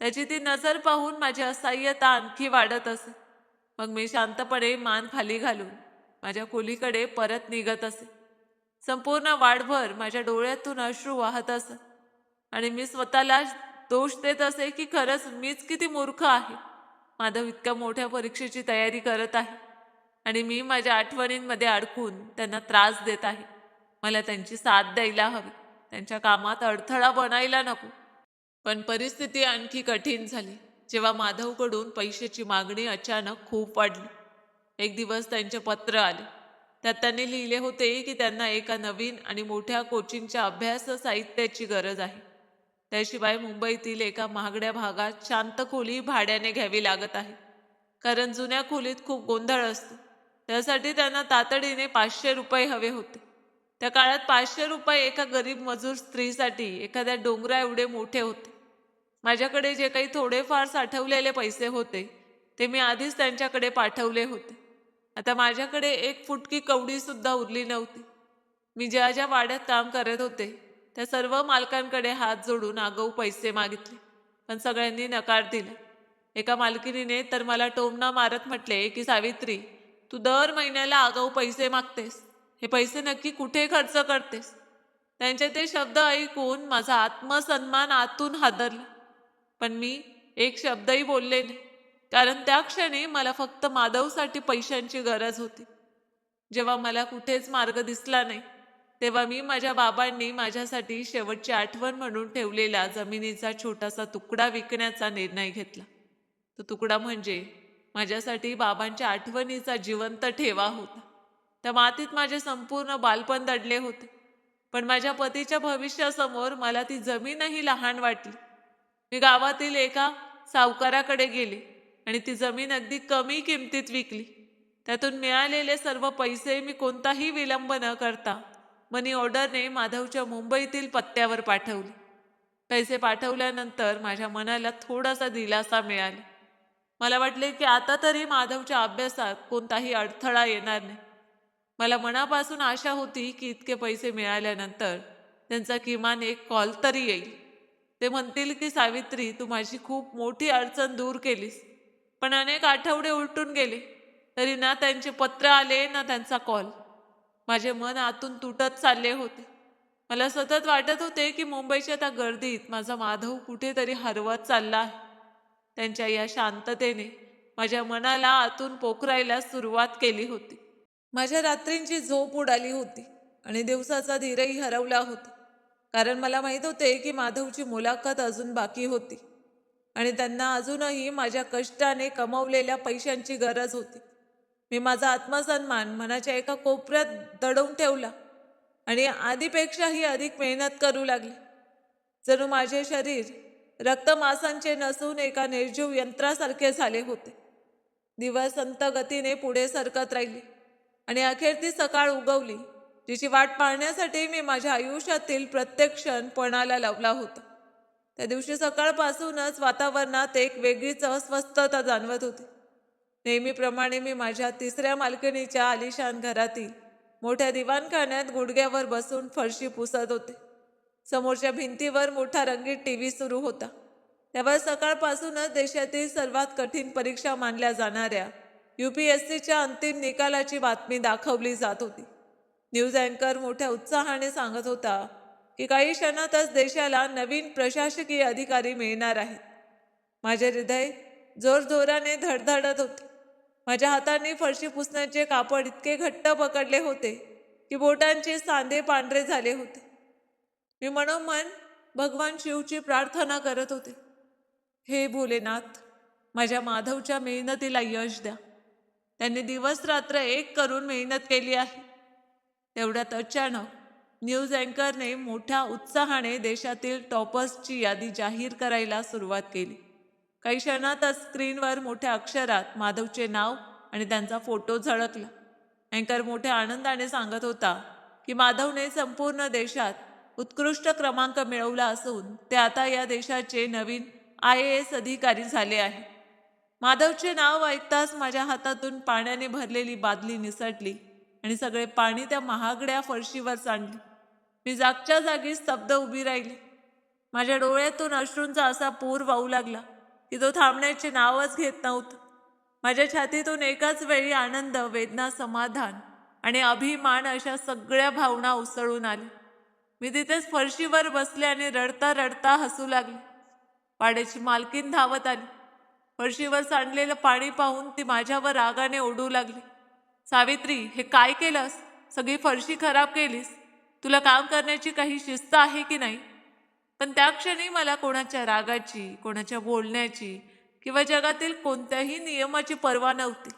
त्याची ती नजर पाहून माझी असह्यता आणखी वाढत असे. मग मी शांतपणे मान खाली घालून माझ्या खोलीकडे परत निघत असे. संपूर्ण वाटभर माझ्या डोळ्यातून अश्रू वाहत असत आणि मी स्वतःला दोष देत असे की खरंच मीच किती मूर्ख आहे. माधव इतक्या मोठ्या परीक्षेची तयारी करत आहे आणि मी माझ्या आठवणींमध्ये अडकून त्यांना त्रास देत आहे. मला त्यांची साथ द्यायला हवी, त्यांच्या कामात अडथळा बनायला नको. पण परिस्थिती आणखी कठीण झाली जेव्हा माधवकडून पैशाची मागणी अचानक खूप वाढली. एक दिवस त्यांचे पत्र आले. त्यात त्यांनी लिहिले होते की त्यांना एका नवीन आणि मोठ्या कोचिंगच्या अभ्यास साहित्याची गरज आहे. त्याशिवाय मुंबईतील एका महागड्या भागात शांत खोली भाड्याने घ्यावी लागत आहे, कारण जुन्या खोलीत खूप गोंधळ असतो. त्यासाठी त्यांना तातडीने 500 रुपये हवे होते. त्या काळात 500 रुपये एका गरीब मजूर स्त्रीसाठी एखाद्या डोंगरा एवढे मोठे होते. माझ्याकडे जे काही थोडेफार साठवलेले पैसे होते ते मी आधीच त्यांच्याकडे पाठवले होते. आता माझ्याकडे एक फुटकी कवडी सुद्धा उरली नव्हती. मी ज्या ज्या वाड्यात काम करत होते त्या सर्व मालकांकडे हात जोडून आगाऊ पैसे मागितले, पण सगळ्यांनी नकार दिला. एका मालकिनीने तर मला टोमणा मारत म्हटले की सावित्री, तू दर महिन्याला आगाऊ पैसे मागतेस, हे पैसे नक्की कुठे खर्च करतेस? त्यांचे ते शब्द ऐकून माझा आत्मसन्मान आतून हादरला. पण मी एक शब्दही बोलले नाही, कारण त्या क्षणी मला फक्त माधवसाठी पैशांची गरज होती. जेव्हा मला कुठेच मार्ग दिसला नाही, तेव्हा मी माझ्या बाबांनी माझ्यासाठी शेवटची आठवण म्हणून ठेवलेला जमिनीचा छोटासा तुकडा विकण्याचा निर्णय घेतला. तो तुकडा म्हणजे माझ्यासाठी बाबांच्या आठवणीचा जिवंत ठेवा होता. त्या मातीत माझे संपूर्ण बालपण दडले होते, पण माझ्या पतीच्या भविष्यासमोर मला ती जमीनही लहान वाटली. मी गावातील एका सावकाराकडे गेले आणि ती जमीन अगदी कमी किमतीत विकली. त्यातून मिळालेले सर्व पैसे मी कोणताही विलंब न करता मनी ऑर्डरने माधवच्या मुंबईतील पत्त्यावर पाठवले. पैसे पाठवल्यानंतर माझ्या मनाला थोडासा दिलासा मिळाला. मला वाटले की आता तरी माधवच्या अभ्यासात कोणताही अडथळा येणार नाही. मला मनापासून आशा होती की इतके पैसे मिळाल्यानंतर त्यांचा किमान एक कॉल तरी येईल. ते म्हणतील की सावित्री, तू माझी खूप मोठी अडचण दूर केलीस. पण अनेक आठवडे उलटून गेले, तरी ना त्यांचे पत्र आले ना त्यांचा कॉल. माझे मन आतून तुटत चालले होते. मला सतत वाटत होते की मुंबईच्या त्या गर्दीत माझा माधव कुठेतरी हरवत चालला आहे. त्यांच्या या शांततेने माझ्या मनाला आतून पोखरायला सुरुवात केली होती. माझ्या रात्रींची झोप उडाली होती आणि दिवसाचा धीरही हरवला होता, कारण मला माहीत होते की माधवची मुलाखत अजून बाकी होती आणि त्यांना अजूनही माझ्या कष्टाने कमवलेल्या पैशांची गरज होती. मी माझा आत्मसन्मान मनाच्या एका कोपऱ्यात दडवून ठेवला आणि आधीपेक्षाही अधिक मेहनत करू लागले. जणू माझे शरीर रक्तमांसांचे नसून एका निर्जीव यंत्रासारखे झाले होते. दिवस संत गतीने पुढे सरकत राहिले आणि अखेर ती सकाळ उगवली, जिची वाट पाहण्यासाठी मी माझ्या आयुष्यातील प्रत्येक क्षण पणाला लावला होता. त्या दिवशी सकाळपासूनच वातावरणात एक वेगळीच अस्वस्थता जाणवत होती. नेहमीप्रमाणे मी माझ्या तिसऱ्या मालकिणीच्या आलिशान घरातील मोठ्या दिवाणखान्यात गुडघ्यावर बसून फरशी पुसत होते. समोरच्या भिंतीवर मोठा रंगीत टीव्ही सुरू होता. त्यावर सकाळपासूनच देशातील सर्वात कठीण परीक्षा मानल्या जाणाऱ्या UPSCच्या अंतिम निकालाची बातमी दाखवली जात होती. न्यूज अँकर मोठ्या उत्साहाने सांगत होता की काही क्षणातच देशाला नवीन प्रशासकीय अधिकारी मिळणार आहेत. माझे हृदय जोरजोराने धडधडत होते. माझ्या हातांनी फरशी पुसण्याचे कापड इतके घट्ट पकडले होते की बोटांचे सांधे पांढरे झाले होते. मी मनोमन भगवान शिवची प्रार्थना करत होते, हे भोलेनाथ, माझ्या माधवच्या मेहनतीला यश द्या. त्यांनी दिवस रात्र एक करून मेहनत केली आहे. तेवढ्यात अचानक न्यूज अँकरने मोठ्या उत्साहाने देशातील टॉपर्सची यादी जाहीर करायला सुरुवात केली. काही क्षणातच स्क्रीनवर मोठ्या अक्षरात माधवचे नाव आणि त्यांचा फोटो झळकला. अँकर मोठ्या आनंदाने सांगत होता की माधवने संपूर्ण देशात उत्कृष्ट क्रमांक मिळवला असून ते आता या देशाचे नवीन IAS अधिकारी झाले आहे. माधवचे नाव ऐकताच माझ्या हातातून पाण्याने भरलेली बादली निसटली आणि सगळे पाणी त्या महागड्या फरशीवर सांडले. मी जागच्या जागी स्तब्ध उभी राहिली. माझ्या डोळ्यातून अश्रूंचा असा पूर वाहू लागला की तो थांबण्याचे नावच घेत नव्हतं. माझ्या छातीतून एकाच वेळी आनंद, वेदना, समाधान आणि अभिमान अशा सगळ्या भावना उसळून आल्या. मी तिथेच फरशीवर बसले आणि रडता रडता हसू लागले. वाड्याची मालकीन धावत आली. फरशीवर सांडलेलं पाणी पाहून ती माझ्यावर रागाने ओढू लागली. सावित्री, हे काय केलंस? सगळी फरशी खराब केलीस. तुला काम करण्याची काही शिस्त आहे की नाही? पण त्या क्षणी मला कोणाच्या रागाची, कोणाच्या बोलण्याची किंवा जगातील कोणत्याही नियमाची पर्वा नव्हती.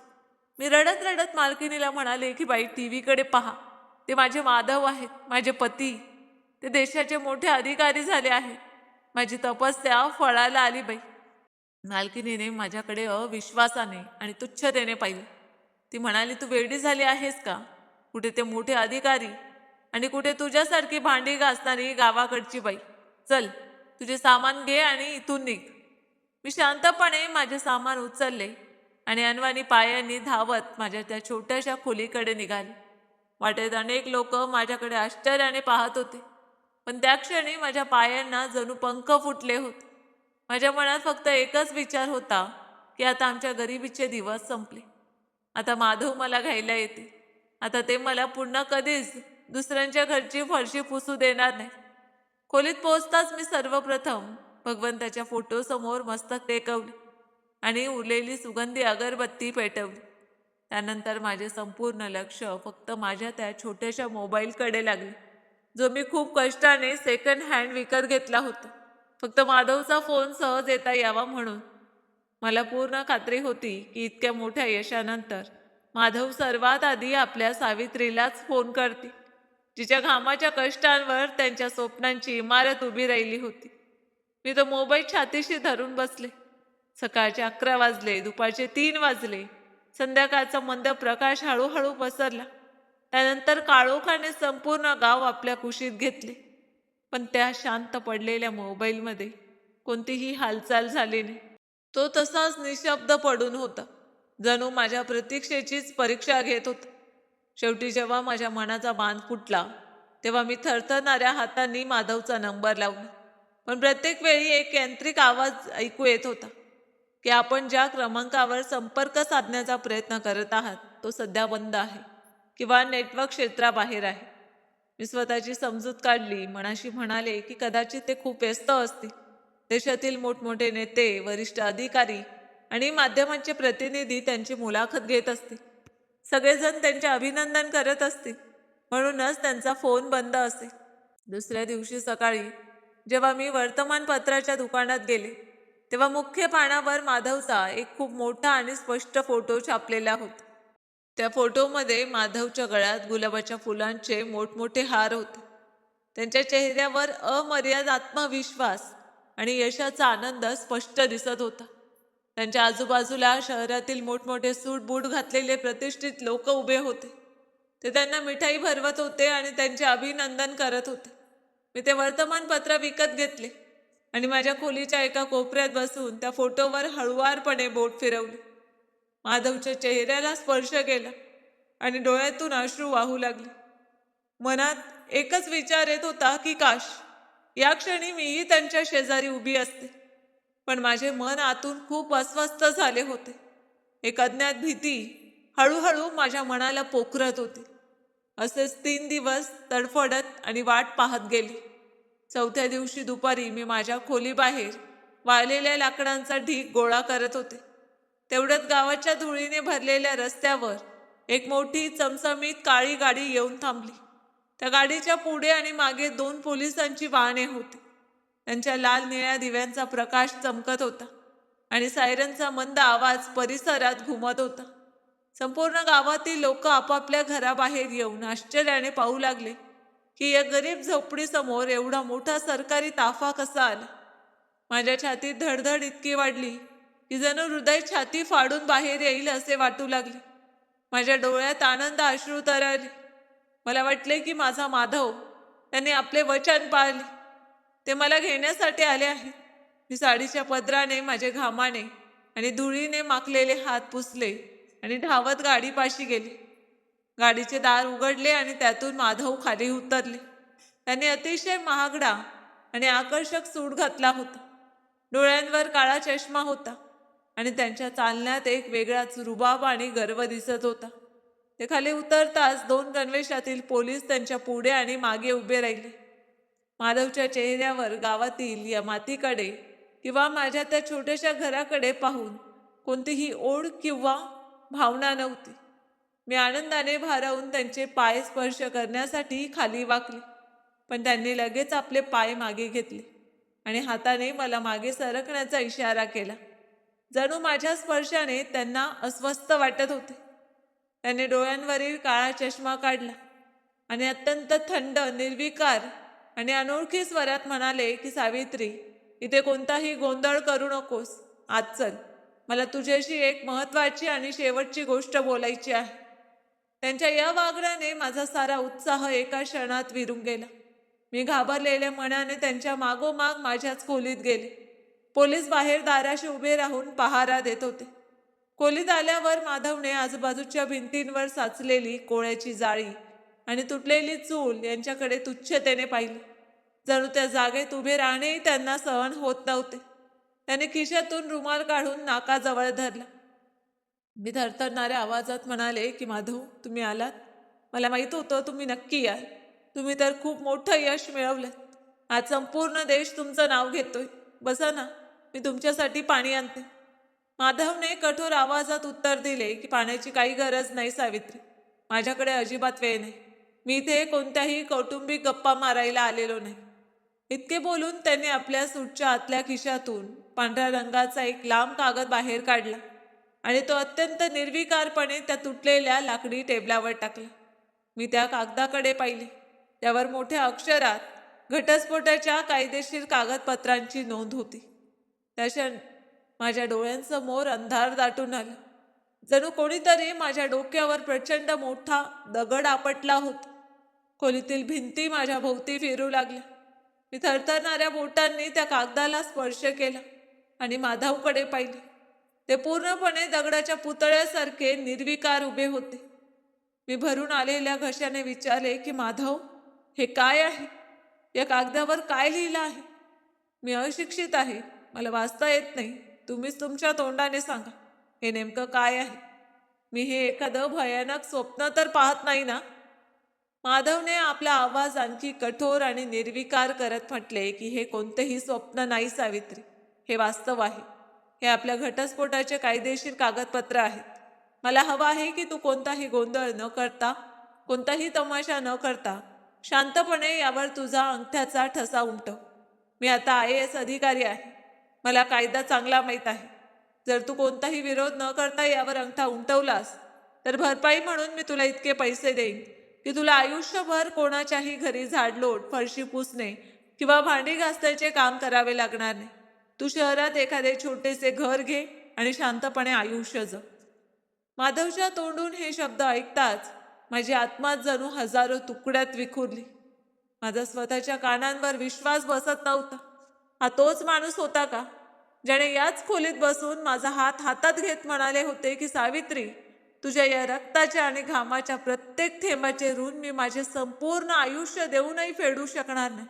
मी रडत रडत मालकिनीला म्हणाले की बाई, टीव्हीकडे पहा. ते माझे माधव आहेत, माझे पती. ते देशाचे मोठे अधिकारी झाले आहेत. माझी तपस्या फळाला आली बाई. मालकिनीने माझ्याकडे अविश्वासाने आणि तुच्छतेने पाहिले. ती म्हणाली, तू वेडी झाली आहेस का? कुठे ते मोठे अधिकारी आणि कुठे तुझ्यासारखी भांडी घासणारी गावाकडची बाई. चल, तुझे सामान घे आणि इथून निघ. मी शांतपणे माझे सामान उचलले आणि अनवाणी पायांनी धावत माझ्या त्या छोट्याशा खोलीकडे निघाले. वाटेत अनेक लोक माझ्याकडे आश्चर्याने पाहत होते, पण त्या क्षणी माझ्या पायांना जणू पंख फुटले होते. माझ्या मनात फक्त एकच विचार होता की आता आमच्या गरिबीचे दिवस संपले. आता माधव मला घ्यायला येते. आता ते मला पुन्हा कधीच दुसऱ्यांच्या घरची फरशी पुसू देणार नाही. खोलीत पोहोचताच मी सर्वप्रथम भगवंताच्या फोटोसमोर मस्तक टेकवले आणि उरलेली सुगंधी अगरबत्ती पेटवली. त्यानंतर माझे संपूर्ण लक्ष फक्त माझ्या त्या छोट्याशा मोबाईलकडे लागले, जो मी खूप कष्टाने सेकंड हँड विकत घेतला होता, फक्त माधवचा फोन सहज येता यावा म्हणून. मला पूर्ण खात्री होती की इतक्या मोठ्या यशानंतर माधव सर्वात आधी आपल्या सावित्रीलाच फोन करते, जिच्या घामाच्या कष्टांवर त्यांच्या स्वप्नांची इमारत उभी राहिली होती. मी तो मोबाईल छातीशी धरून बसले. सकाळचे 11 वाजले, दुपारचे 3 वाजले. संध्याकाळचा मंद प्रकाश हळूहळू पसरला. त्यानंतर काळोखाने संपूर्ण गाव आपल्या कुशीत घेतले. पण त्या शांत पडलेल्या मोबाईलमध्ये कोणतीही हालचाल झाली नाही. तो तसाच निशब्द पडून होता, जणू माझ्या प्रतीक्षेचीच परीक्षा घेत होता. शेवटी जेव्हा माझ्या मनाचा बांध फुटला, तेव्हा मी थरथरणाऱ्या हातांनी माधवचा नंबर लावला. पण प्रत्येक वेळी एक यांत्रिक आवाज ऐकू येत होता की आपण ज्या क्रमांकावर संपर्क साधण्याचा प्रयत्न करत आहात तो सध्या बंद आहे किंवा नेटवर्क क्षेत्राबाहेर आहे. मी स्वतःची समजूत काढली. मनाशी म्हणाले की कदाचित ते खूप व्यस्त असतील. देशातील मोठमोठे नेते, वरिष्ठ अधिकारी आणि माध्यमांचे प्रतिनिधी त्यांची मुलाखत घेत असतील. सगळेजण त्यांचे अभिनंदन करत असतील, म्हणूनच त्यांचा फोन बंद असेल. दुसऱ्या दिवशी सकाळी जेव्हा मी वर्तमानपत्राच्या दुकानात गेले, तेव्हा मुख्य पानावर माधवचा एक खूप मोठा आणि स्पष्ट फोटो छापलेला होता. त्या फोटोमध्ये माधवच्या गळ्यात गुलाबाच्या फुलांचे मोठमोठे हार होते. त्यांच्या चेहऱ्यावर अमर्याद आत्मविश्वास आणि यशाचा आनंद स्पष्ट दिसत होता. त्यांच्या आजूबाजूला शहरातील मोठमोठे सूट बूट घातलेले प्रतिष्ठित लोक उभे होते. ते त्यांना मिठाई भरवत होते आणि त्यांचे अभिनंदन करत होते. मी ते वर्तमानपत्र विकत घेतले आणि माझ्या खोलीच्या एका कोपऱ्यात बसून त्या फोटोवर हळुवारपणे बोट फिरवले. माधवच्या चेहऱ्याला स्पर्श केला आणि डोळ्यातून अश्रू वाहू लागले. मनात एकच विचार येत होता की काश या क्षणी मीही त्यांच्या शेजारी उभी असते. पण माझे मन आतून खूप अस्वस्थ झाले होते. एक अज्ञात भीती हळूहळू माझ्या मनाला पोखरत होती. असेच 3 दिवस तडफडत आणि वाट पाहत गेली. चौथ्या दिवशी दुपारी मी माझ्या खोलीबाहेर वाळलेल्या लाकडांचा ढीग गोळा करत होते. तेवढ्यात गावाच्या धुळीने भरलेल्या रस्त्यावर एक मोठी चमचमीत काळी गाडी येऊन थांबली. त्या गाडीच्या पुढे आणि मागे 2 पोलिसांची वाहने होती. त्यांच्या लाल निळ्या दिव्यांचा प्रकाश चमकत होता आणि सायरनचा मंद आवाज परिसरात घुमत होता. संपूर्ण गावातील लोक आपापल्या घराबाहेर येऊन आश्चर्याने पाहू लागले की या गरीब झोपडीसमोर एवढा मोठा सरकारी ताफा कसा आला. माझ्या छातीत धडधड इतकी वाढली की जणू हृदय छाती फाडून बाहेर येईल असे वाटू लागले. माझ्या डोळ्यात आनंद अश्रू तरळले. मला वाटले की माझा माधव, त्याने आपले वचन पाळले. ते मला घेण्यासाठी आले आहेत. मी साडीच्या पदराने माझे घामाने आणि धुळीने माखलेले हात पुसले आणि धावत गाडीपाशी गेले. गाडीचे दार उघडले आणि त्यातून माधव खाली उतरले. त्याने अतिशय महागडा आणि आकर्षक सूट घातला होता. डोळ्यांवर काळा चष्मा होता आणि त्यांच्या चालण्यात एक वेगळाच रुबाब आणि गर्व दिसत होता. ते खाली उतरताच 2 गणवेशातील पोलीस त्यांच्या पुढे आणि मागे उभे राहिले. माधवच्या चेहऱ्यावर गावातील या मातीकडे किंवा माझ्या त्या छोट्याशा घराकडे पाहून कोणतीही ओढ किंवा भावना नव्हती. मी आनंदाने भारावून त्यांचे पाय स्पर्श करण्यासाठी खाली वाकले, पण त्यांनी लगेच आपले पाय मागे घेतले आणि हाताने मला मागे सरकण्याचा इशारा केला. जणू माझ्या स्पर्शाने त्यांना अस्वस्थ वाटत होते. त्याने डोळ्यांवरील काळा चष्मा काढला आणि अत्यंत थंड, निर्विकार आणि अनोळखी स्वरात म्हणाले की सावित्री, इथे कोणताही गोंधळ करू नकोस. आज चल, मला तुझ्याशी एक महत्त्वाची आणि शेवटची गोष्ट बोलायची आहे. त्यांच्या या वागण्याने माझा सारा उत्साह एका क्षणात विरून गेला. मी घाबरलेल्या मनाने त्यांच्या मागोमाग माझ्याच खोलीत गेले. पोलीस बाहेर दाराशी उभे राहून पहारा देत होते. खोलीत आल्यावर माधवने आजूबाजूच्या भिंतींवर साचलेली कोळ्याची जाळी आणि तुटलेली चूल यांच्याकडे तुच्छतेने पाहिले. जणू त्या जागेत उभे राहणेही त्यांना सहन होत नव्हते. त्याने खिशातून रुमाल काढून नाकाजवळ धरला. मी थरथरणाऱ्या आवाजात म्हणाले की माधव, तुम्ही आलात. मला माहित होतं तुम्ही नक्की याल. तुम्ही तर खूप मोठं यश मिळवलं. आज संपूर्ण देश तुमचं नाव घेतोय. बसा ना, मी तुमच्यासाठी पाणी आणते. माधवने कठोर आवाजात उत्तर दिले की पाण्याची काही गरज नाही सावित्री. माझ्याकडे अजिबात वेळ नाही. मी इथे कोणत्याही कौटुंबिक गप्पा मारायला आलेलो नाही. इतके बोलून त्यांनी आपल्या सूटच्या आतल्या खिशातून पांढऱ्या रंगाचा एक लांब कागद बाहेर काढला आणि तो अत्यंत निर्विकारपणे त्या तुटलेल्या लाकडी टेबलावर टाकला. मी त्या कागदाकडे पाहिले. त्यावर मोठ्या अक्षरात घटस्फोटाच्या कायदेशीर कागदपत्रांची नोंद होती. त्या क्षण माझ्या डोळ्यांसमोर अंधार दाटून आला. जणू कोणीतरी माझ्या डोक्यावर प्रचंड मोठा दगड आपटला होता. खोलीतील भिंती माझ्या भोवती फिरू लागल्या. मी थरथरणाऱ्या बोटांनी त्या कागदाला स्पर्श केला आणि माधवकडे पाहिले. ते पूर्णपणे दगडाच्या पुतळ्यासारखे निर्विकार उभे होते. मी भरून आलेल्या घशाने विचारले की माधव, हे काय आहे? या कागदावर काय लिहिलं आहे? मी अशिक्षित आहे, मला वाचता येत नाही. तुम्हीच तुमच्या तोंडाने सांगा, हे नेमकं काय आहे? मी हे एखादं भयानक स्वप्न तर पाहत नाही ना? माधवने आपला आवाज आणखी कठोर आणि निर्विकार करत म्हटले की हे कोणतेही स्वप्न नाही सावित्री, हे वास्तव आहे. हे आपल्या घटस्फोटाचे कायदेशीर कागदपत्र आहेत. मला हवं आहे की तू कोणताही गोंधळ न करता, कोणताही तमाशा न करता शांतपणे यावर तुझा अंगठ्याचा ठसा उमटव. मी आता IAS अधिकारी आहे. मला कायदा चांगला माहीत आहे. जर तू कोणताही विरोध न करता यावर अंगठा उमटवलास तर भरपाई म्हणून मी तुला इतके पैसे देईन की तुला आयुष्यभर कोणाच्याही घरी झाडलोट, फरशी पुसणे किंवा भांडी घासण्याचे काम करावे लागणार नाही. तू शहरात एखादे छोटेसे घर घे आणि शांतपणे आयुष्य जग. माधवच्या तोंडून हे शब्द ऐकताच माझी आत्मा जणू हजारो तुकड्यात विखुरली. माझा स्वतःच्या कानांवर विश्वास बसत नव्हता. हा तोच माणूस होता का ज्याने याच खोलीत बसून माझा हात हातात घेत म्हणाले होते की सावित्री, तुझ्या या रक्ताच्या आणि घामाच्या प्रत्येक थेंबाचे ऋण मी माझे संपूर्ण आयुष्य देऊनही फेडू शकणार नाही.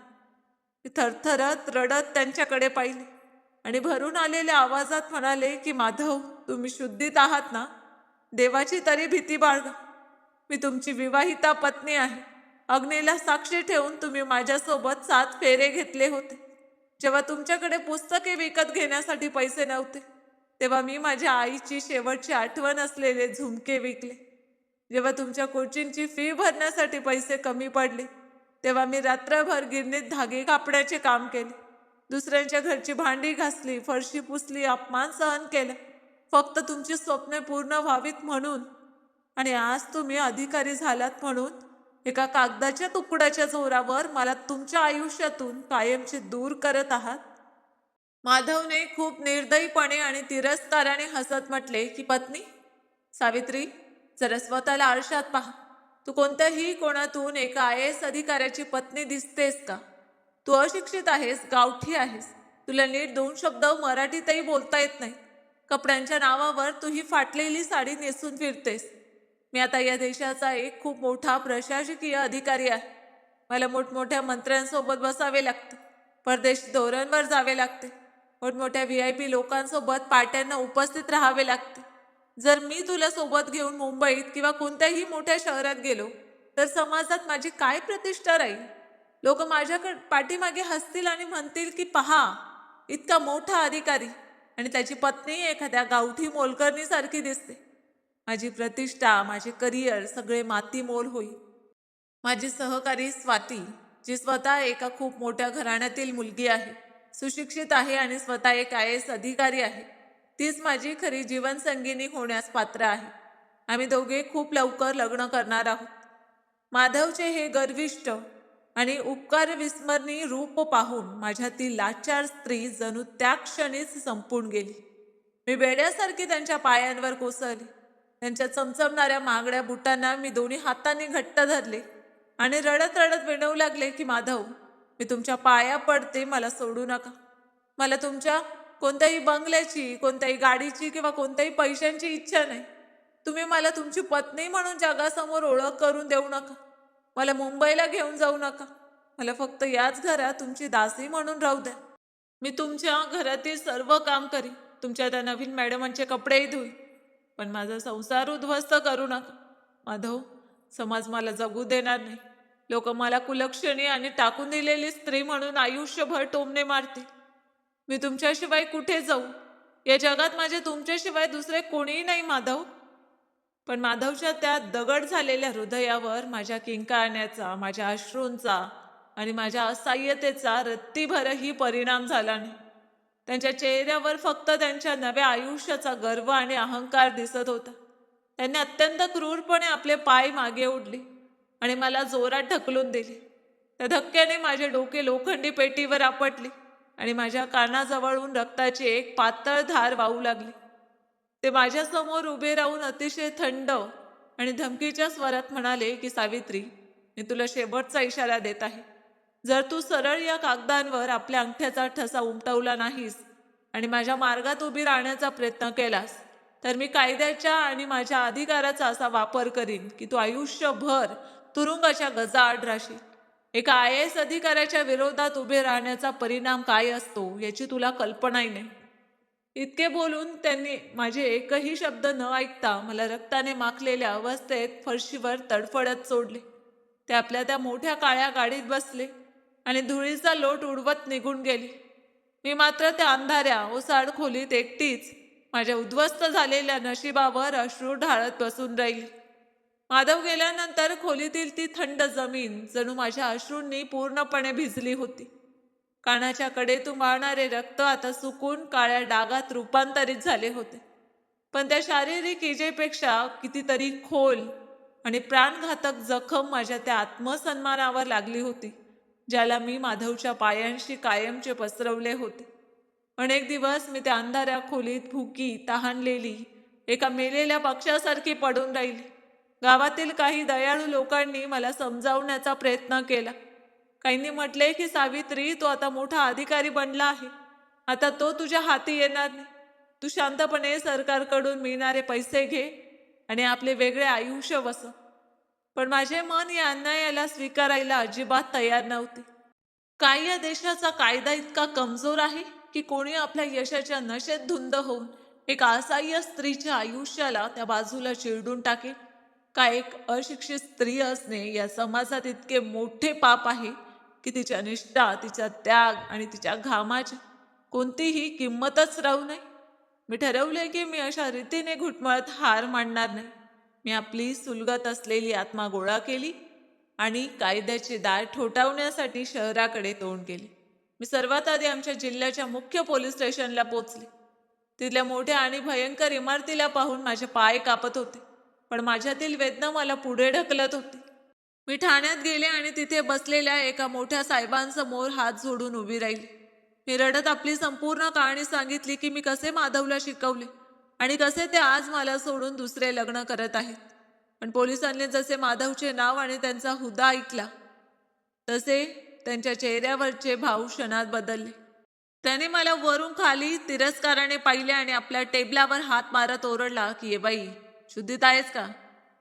मी थरथरत रडत त्यांच्याकडे पाहिले आणि भरून आलेल्या आवाजात म्हणाले की माधव, तुम्ही शुद्धीत आहात ना? देवाची तरी भीती बाळगा. मी तुमची विवाहिता पत्नी आहे. अग्नीला साक्षी ठेवून तुम्ही माझ्यासोबत 7 फेरे घेतले होते. जेव्हा तुमच्याकडे पुस्तके विकत घेण्यासाठी पैसे नव्हते, तेव्हा मी माझ्या आईची शेवटची आठवण असलेले झुमके विकले. जेव्हा तुमच्या कोचिंगची फी भरण्यासाठी पैसे कमी पडले, तेव्हा मी रात्रभर गिरणीत धागे कापण्याचे काम केले. दुसऱ्यांच्या घरची भांडी घासली, फरशी पुसली, अपमान सहन केला, फक्त तुमची स्वप्ने पूर्ण व्हावीत म्हणून. आणि आज तुम्ही अधिकारी झालात म्हणून एका कागदाच्या तुकड्याच्या जोरावर मला तुमच्या आयुष्यातून कायमचे दूर करत आहात. माधवने खूप निर्दयीपणे आणि तिरस्काराने हसत म्हटले की पत्नी सावित्री, जरा स्वतःला आरशात पहा. तू कोणत्याही कोणातून एका IAS अधिकाऱ्याची पत्नी दिसतेस का? तू अशिक्षित आहेस, गावठी आहेस. तुला नीट 2 शब्द मराठीतही बोलता येत नाही. कपड्यांच्या नावावर तू ही फाटलेली साडी नेसून फिरतेस. मी आता या देशाचा एक खूप मोठा प्रशासकीय अधिकारी आहे. मला मोठमोठ्या मंत्र्यांसोबत बसावे लागते, परदेशी दौऱ्यांवर जावे लागते, मोठमोठ्या VIP लोकांसोबत पार्ट्यांना उपस्थित राहावे लागते. जर मी तुला सोबत घेऊन मुंबईत किंवा कोणत्याही मोठ्या शहरात गेलो तर समाजात माझी काय प्रतिष्ठा राहील? लोक माझ्याकडे पाठीमागे हसतील आणि म्हणतील की पहा, इतका मोठा अधिकारी आणि त्याची पत्नी एखाद्या गावठी मोलकरणीसारखी दिसते. माझी प्रतिष्ठा, माझे करिअर सगळे मातीमोल होईल. माझी सहकारी स्वाती, जी स्वतः एका खूप मोठ्या घराण्यातील मुलगी आहे, सुशिक्षित आहे आणि स्वतः एक IAS अधिकारी आहे, तीच माझी खरी जीवनसंगिनी होण्यास पात्र आहे. आम्ही दोघे खूप लवकर लग्न करणार आहोत. माधवचे हे गर्विष्ठ आणि उपकार विस्मरणीय रूप पाहून माझ्यातील लाचार स्त्री जणू त्या क्षणीच संपून गेली. मी बेड्यासारखी त्यांच्या पायांवर कोसळली. त्यांच्या चमचमणाऱ्या महागड्या बुटांना मी दोन्ही हातांनी घट्ट धरले आणि रडत रडत विनवू लागले की माधव, मी तुमच्या पाया पडते, मला सोडू नका. मला तुमच्या कोणत्याही बंगल्याची, कोणत्याही गाडीची किंवा कोणत्याही पैशांची इच्छा नाही. तुम्ही मला तुमची पत्नी म्हणून जगासमोर ओळख करून देऊ नका. मला मुंबईला घेऊन जाऊ नका. मला फक्त याच घरात तुमची दासी म्हणून राहू द्या. मी तुमच्या घरातील सर्व काम करीन, तुमच्या त्या नवीन मॅडमांचे कपडेही धुईन, पण माझा संसार उद्ध्वस्त करू नका. माधव, समाज मला जगू देणार नाही. लोक मला कुलक्षणी आणि टाकून दिलेली स्त्री म्हणून आयुष्यभर टोमणे मारतील. मी तुमच्याशिवाय कुठे जाऊ? या जगात माझे तुमच्याशिवाय दुसरे कोणीही नाही माधव. पण माधवच्या त्या दगड झालेल्या हृदयावर माझ्या किंकाळण्याचा, माझ्या अश्रूंचा आणि माझ्या असहाय्यतेचा रत्तीभरही परिणाम झाला नाही. त्यांच्या चेहऱ्यावर फक्त त्यांच्या नव्या आयुष्याचा गर्व आणि अहंकार दिसत होता. त्यांनी अत्यंत क्रूरपणे आपले पाय मागे ओढले आणि मला जोरात ढकलून दिले. त्या धक्क्याने माझे डोके लोखंडी पेटीवर आपटले आणि माझ्या कानाजवळून रक्ताची एक पातळ धार वाहू लागली. ते माझ्यासमोर उभे राहून अतिशय थंड आणि धमकीच्या स्वरात म्हणाले की सावित्री, मी तुला शेवटचा इशारा देत आहे. जर तू सरळ या कागदांवर आपल्या अंगठ्याचा ठसा उमटवला नाहीस आणि माझ्या मार्गात उभी राहण्याचा प्रयत्न केलास, तर मी कायद्याच्या आणि माझ्या अधिकाराचा असा वापर करीन की तू आयुष्यभर तुरुंगाच्या गजाआड राहशील. एका IAS अधिकाऱ्याच्या विरोधात उभे राहण्याचा परिणाम काय असतो याची तुला कल्पनाही नाही. इतके बोलून त्यांनी माझे एकही शब्द न ऐकता मला रक्ताने माखलेल्या अवस्थेत फरशीवर तडफडत सोडले. ते आपल्या त्या मोठ्या काळ्या गाडीत बसले आणि धुळीचा लोट उडवत निघून गेले. मी मात्र त्या अंधाऱ्या ओसाड खोलीत एकटीच माझ्या उद्ध्वस्त झालेल्या नशिबावर अश्रू ढाळत बसून राहिली. माधव गेल्यानंतर खोलीतील ती थंड जमीन जणू माझ्या अश्रूंनी पूर्णपणे भिजली होती. कानाच्या कडेतून वाहणारे रक्त आता सुकून काळ्या डागात रूपांतरित झाले होते. पण त्या शारीरिक इजेपेक्षा कितीतरी खोल आणि प्राणघातक जखम माझ्या त्या आत्मसन्मानावर लागली होती, ज्याला मी माधवच्या पायांशी कायमचे पसरवले होते. अनेक दिवस मी त्या अंधाऱ्या खोलीत भुकी तहानलेली एका मेलेल्या पक्ष्यासारखी पडून राहिली. गावातील काही दयाळू लोकांनी मला समजावण्याचा प्रयत्न केला. काहींनी म्हटले की सावित्री, तो आता मोठा अधिकारी बनला आहे, आता तो तुझ्या हाती येणार नाही. तू शांतपणे सरकारकडून मिळणारे पैसे घे आणि आपले वेगळे आयुष्य वसव. पण माझे मन या अन्यायाला स्वीकारायला अजिबात तयार नव्हते. काय या देशाचा कायदा इतका कमजोर आहे की कोणी आपल्या यशाच्या नशेत धुंद होऊन एका असहाय्य स्त्रीच्या आयुष्याला त्या बाजूला चिरडून टाकेल? का एक अशिक्षित स्त्री असणे या समाजात इतके मोठे पाप आहे की तिच्या निष्ठा, तिचा त्याग आणि तिच्या घामाची कोणतीही किंमतच राहू नये? मी ठरवले की मी अशा रीतीने घुटमळत हार मानणार नाही. मी आपली सुलगत असलेली आत्मा गोळा केली आणि कायद्याचे दार ठोठावण्यासाठी शहराकडे तोंड केले. मी सर्वात आधी आमच्या जिल्ह्याच्या मुख्य पोलीस स्टेशनला पोचले. तिथल्या मोठ्या आणि भयंकर इमारतीला पाहून माझे पाय कापत होते, पण माझ्यातील वेदना मला पुढे ढकलत होती. मी ठाण्यात गेले आणि तिथे बसलेल्या एका मोठ्या साहेबांसमोर हात जोडून उभी राहिली. मी रडत आपली संपूर्ण कहाणी सांगितली की मी कसे माधवला शिकवले आणि कसे ते आज मला सोडून दुसरे लग्न करत आहेत. पण पोलिसांनी जसे माधवचे नाव आणि त्यांचा हुद्दा ऐकला तसे त्यांच्या चेहऱ्यावरचे भाव क्षणात बदलले. त्याने मला वरून खाली तिरस्काराने पाहिले आणि आपल्या टेबलावर हात मारत ओरडला की ये बाई, शुद्धीत आहेस का?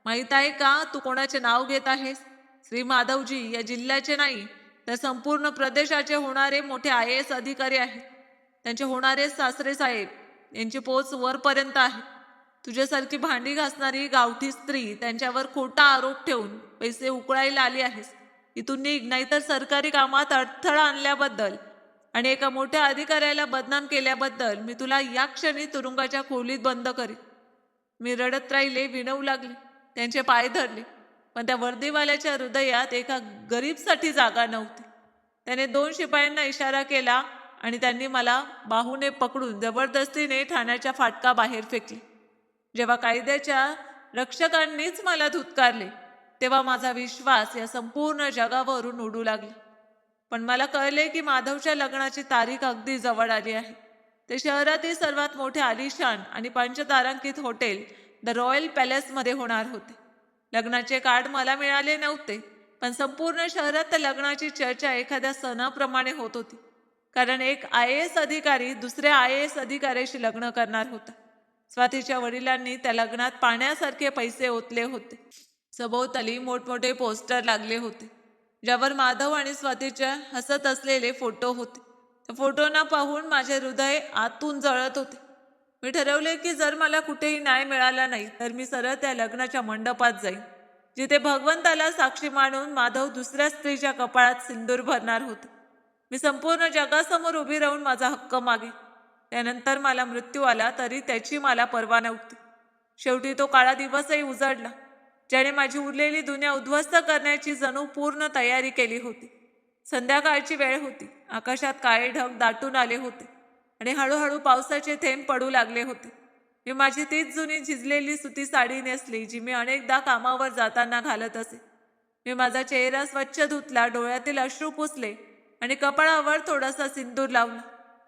माहीत आहे का तू कोणाचे नाव घेत आहेस? श्री माधवजी या जिल्ह्याचे नाही तर संपूर्ण प्रदेशाचे होणारे मोठे IAS अधिकारी आहेत. त्यांचे होणारे सासरे साहेब यांची पोच वरपर्यंत आहे. तुझ्यासारखी भांडी घासणारी गावठी स्त्री त्यांच्यावर खोटा आरोप ठेवून पैसे उकळायला आली आहेस. इथून निघ, नाहीतर सरकारी कामात अडथळा आणल्याबद्दल आणि एका मोठ्या अधिकाऱ्याला बदनाम केल्याबद्दल मी तुला या क्षणी तुरुंगाच्या खोलीत बंद करीन. मी रडत राहिले, विनवू लागले, त्यांचे पाय धरले, पण त्या वर्दीवाल्याच्या हृदयात एका गरीबसाठी जागा नव्हती. त्याने 2 शिपायांना इशारा केला आणि त्यांनी मला बाहूने पकडून जबरदस्तीने ठाण्याच्या फाटका बाहेर फेकले. जेव्हा कायद्याच्या रक्षकांनीच मला धुतकारले तेव्हा माझा विश्वास या संपूर्ण जगावरून उडू लागला. पण मला कळले की माधवच्या लग्नाची तारीख अगदी जवळ आली आहे. ते शहरातील सर्वात मोठे आलिशान आणि पंचतारांकित हॉटेल द रॉयल पॅलेसमध्ये होणार होते. लग्नाचे कार्ड मला मिळाले नव्हते, पण संपूर्ण शहरात त्या लग्नाची चर्चा एखाद्या सणाप्रमाणे होत होती, कारण एक IAS अधिकारी दुसऱ्या IAS अधिकाऱ्याशी लग्न करणार होता. स्वातीच्या वडिलांनी त्या लग्नात पाण्यासारखे पैसे ओतले होते. सभोवताली मोठमोठे पोस्टर लागले होते ज्यावर माधव आणि स्वातीच्या हसत असलेले फोटो होते. फोटोंना पाहून माझे हृदय आतून जळत होते. मी ठरवले की जर मला कुठेही न्याय मिळाला नाही तर मी सरळ त्या लग्नाच्या मंडपात जाईन, जिथे भगवंताला साक्षी मानून माधव दुसऱ्या स्त्रीच्या कपाळात सिंदूर भरणार होते. मी संपूर्ण जगासमोर उभी राहून माझा हक्क मागे. त्यानंतर मला मृत्यू आला तरी त्याची मला पर्वा नव्हती. शेवटी तो काळा दिवसही उजाडला, ज्याने माझी उरलेली दुनिया उद्ध्वस्त करण्याची जणू पूर्ण तयारी केली होती. संध्याकाळची वेळ होती. आकाशात काळे ढग दाटून आले होते आणि हळूहळू पावसाचे थेंब पडू लागले होते. मी माझी तीच जुनी झिजलेली सुती साडी नेसली, जी मी अनेकदा कामावर जाताना घालत असे. मी माझा चेहरा स्वच्छ धुतला, डोळ्यातील अश्रू पुसले आणि कपाळावर थोडासा सिंदूर लावला.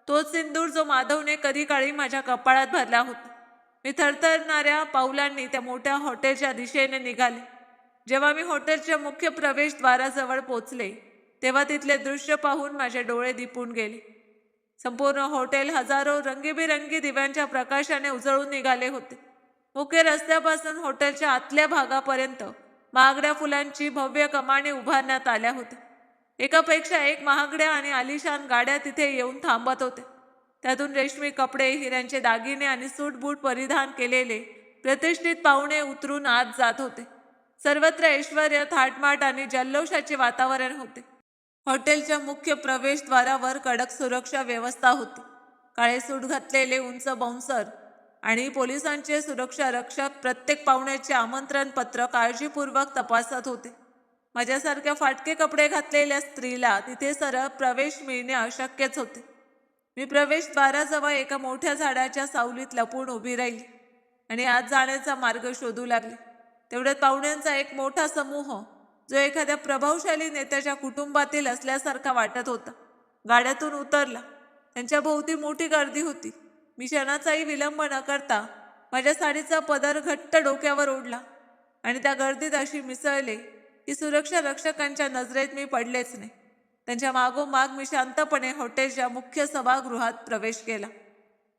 तोच सिंदूर जो माधवने कधी काळी माझ्या कपाळात भरला होता. मी थरथरणाऱ्या पावलांनी त्या मोठ्या हॉटेलच्या दिशेने निघाले. जेव्हा मी हॉटेलच्या मुख्य प्रवेशद्वाराजवळ पोचले तेव्हा तिथले दृश्य पाहून माझे डोळे दिपून गेले. संपूर्ण हॉटेल हजारो रंगीबिरंगी दिव्यांच्या प्रकाशाने उजळून निघाले होते. मुख्य रस्त्यापासून हॉटेलच्या आतल्या भागापर्यंत महागड्या फुलांची भव्य कमाने उभारण्यात आल्या होत्या. एकापेक्षा एक महागड्या आणि आलिशान गाड्या तिथे येऊन थांबत होत्या. त्यातून रेशमी कपडे, हिऱ्यांचे दागिने आणि सूटबूट परिधान केलेले प्रतिष्ठित पाहुणे उतरून आत जात होते. सर्वत्र ऐश्वर्य, थाटमाट आणि जल्लोषाचे वातावरण होते. हॉटेलच्या मुख्य प्रवेशद्वारावर कडक सुरक्षा व्यवस्था होती. काळे सूट घातलेले उंच बाउन्सर आणि पोलिसांचे सुरक्षा रक्षक प्रत्येक पाहुण्याचे आमंत्रण पत्र काळजीपूर्वक तपासत होते. माझ्यासारख्या फाटके कपडे घातलेल्या स्त्रीला तिथे सरळ प्रवेश मिळणे अशक्यच होते. मी प्रवेशद्वाराजवळ एका मोठ्या झाडाच्या सावलीत लपून उभी राहिली आणि आत जाण्याचा मार्ग शोधू लागले. तेवढ्यात पाहुण्यांचा एक मोठा समूह, जो एखाद्या प्रभावशाली नेत्याच्या कुटुंबातील असल्यासारखा वाटत होता, गाड्यातून उतरला. त्यांच्या भोवती मोठी गर्दी होती. मी क्षणाचाही विलंब न करता माझ्या साडीचा पदर घट्ट डोक्यावर ओढला आणि त्या गर्दीत अशी मिसळले की सुरक्षा रक्षकांच्या नजरेत मी पडलेच नाही. त्यांच्या मागोमाग मी शांतपणे हॉटेलच्या मुख्य सभागृहात प्रवेश केला.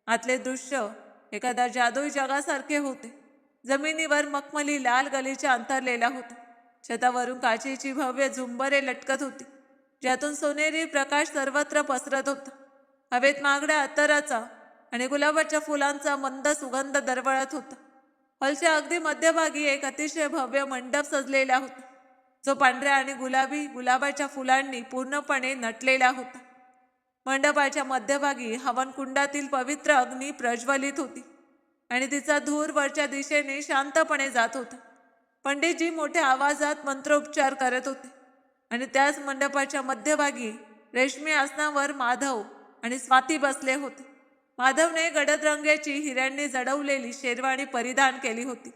आतले दृश्य एखाद्या जादुई जगासारखे होते. जमिनीवर मखमली लाल गलिचा अंतरलेला होता. छतावरून काचेची भव्य झुंबरे लटकत होती, ज्यातून सोनेरी प्रकाश सर्वत्र पसरत होता. हवेत महागड्या अत्तराचा आणि गुलाबाच्या फुलांचा मंद सुगंध दरवळत होता. हॉलच्या अगदी मध्यभागी एक अतिशय भव्य मंडप सजलेला होता, जो पांढऱ्या आणि गुलाबाच्या फुलांनी पूर्णपणे नटलेला होता. मंडपाच्या मध्यभागी हवनकुंडातील पवित्र अग्नी प्रज्वलित होती आणि तिचा धूर वरच्या दिशेने शांतपणे जात होता. पंडितजी मोठ्या आवाजात मंत्रोच्चार करत होते आणि त्याच मंडपाच्या मध्यभागी रेशमी आसनावर माधव आणि स्वाती बसले होते. माधवने गडद रंगाची हिऱ्यांनी जडवलेली शेरवाणी परिधान केली होती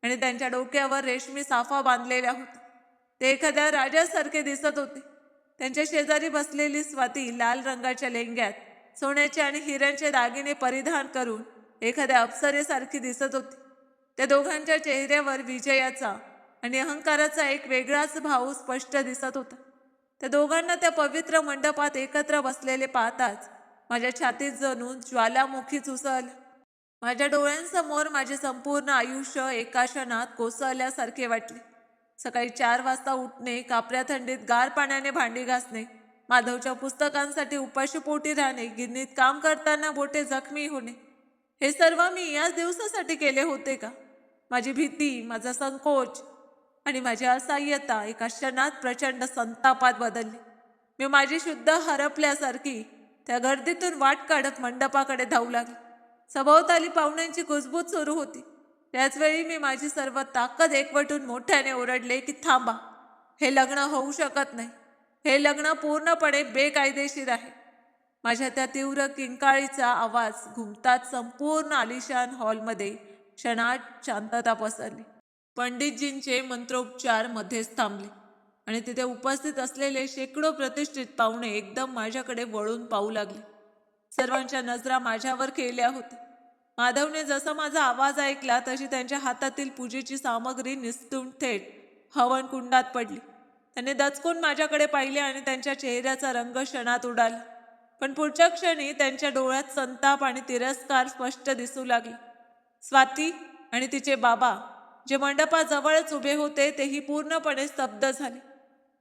आणि त्यांच्या डोक्यावर रेशमी साफा बांधलेला होता. ते एखाद्या राजासारखे दिसत होते. त्यांच्या शेजारी बसलेली स्वाती लाल रंगाच्या लेंग्यात सोन्याचे आणि हिऱ्यांचे दागिने परिधान करून एखाद्या अप्सरेसारखी दिसत होती. त्या दोघांच्या चेहऱ्यावर विजयाचा आणि अहंकाराचा एक वेगळाच भाव स्पष्ट दिसत होता. त्या दोघांना त्या पवित्र मंडपात एकत्र बसलेले पाहताच माझ्या छातीत जणू ज्वालामुखीच उसळलं. माझ्या डोळ्यांसमोर माझे संपूर्ण आयुष्य एका क्षणात कोसळल्यासारखे वाटले. सकाळी 4 वाजता उठणे, कापऱ्या थंडीत गार पाण्याने भांडी घासणे, माधवच्या पुस्तकांसाठी उपाशी पोटी राहणे, गिरणीत काम करताना बोटे जखमी होणे, हे सर्व मी याच दिवसासाठी केले होते का? माझी भीती, माझा संकोच आणि माझी असहाय्यता एका क्षणात प्रचंड संतापात बदलली. मी माझी शुद्ध हरपल्यासारखी त्या गर्दीतून वाट काढत मंडपाकडे धावू लागले. सभोवताली पाहुण्यांची कुजबूज सुरू होती. त्याचवेळी मी माझी सर्व ताकद एकवटून मोठ्याने ओरडले की थांबा, हे लग्न होऊ शकत नाही. हे लग्न पूर्णपणे बेकायदेशीर आहे. माझ्या त्या तीव्र किंकाळीचा आवाज घुमताच संपूर्ण आलिशान हॉलमध्ये क्षणात शांतता पसरली. पंडितजींचे मंत्रोच्चार मध्येच थांबले आणि तिथे उपस्थित असलेले शेकडो प्रतिष्ठित पाहुणे एकदम माझ्याकडे वळून पाहू लागले. सर्वांच्या नजरा माझ्यावर खेळल्या होत्या. माधवने जसा माझा आवाज ऐकला तशी त्यांच्या हातातील पूजेची सामग्री निसटून थेट हवन कुंडात पडली. त्याने दचकून माझ्याकडे पाहिले आणि त्यांच्या चेहऱ्याचा रंग क्षणात उडाला. पण पुढच्या क्षणी त्यांच्या डोळ्यात संताप आणि तिरस्कार स्पष्ट दिसू लागले. स्वाती आणि तिचे बाबा, जे मंडपाजवळच उभे होते, तेही पूर्णपणे स्तब्ध झाले.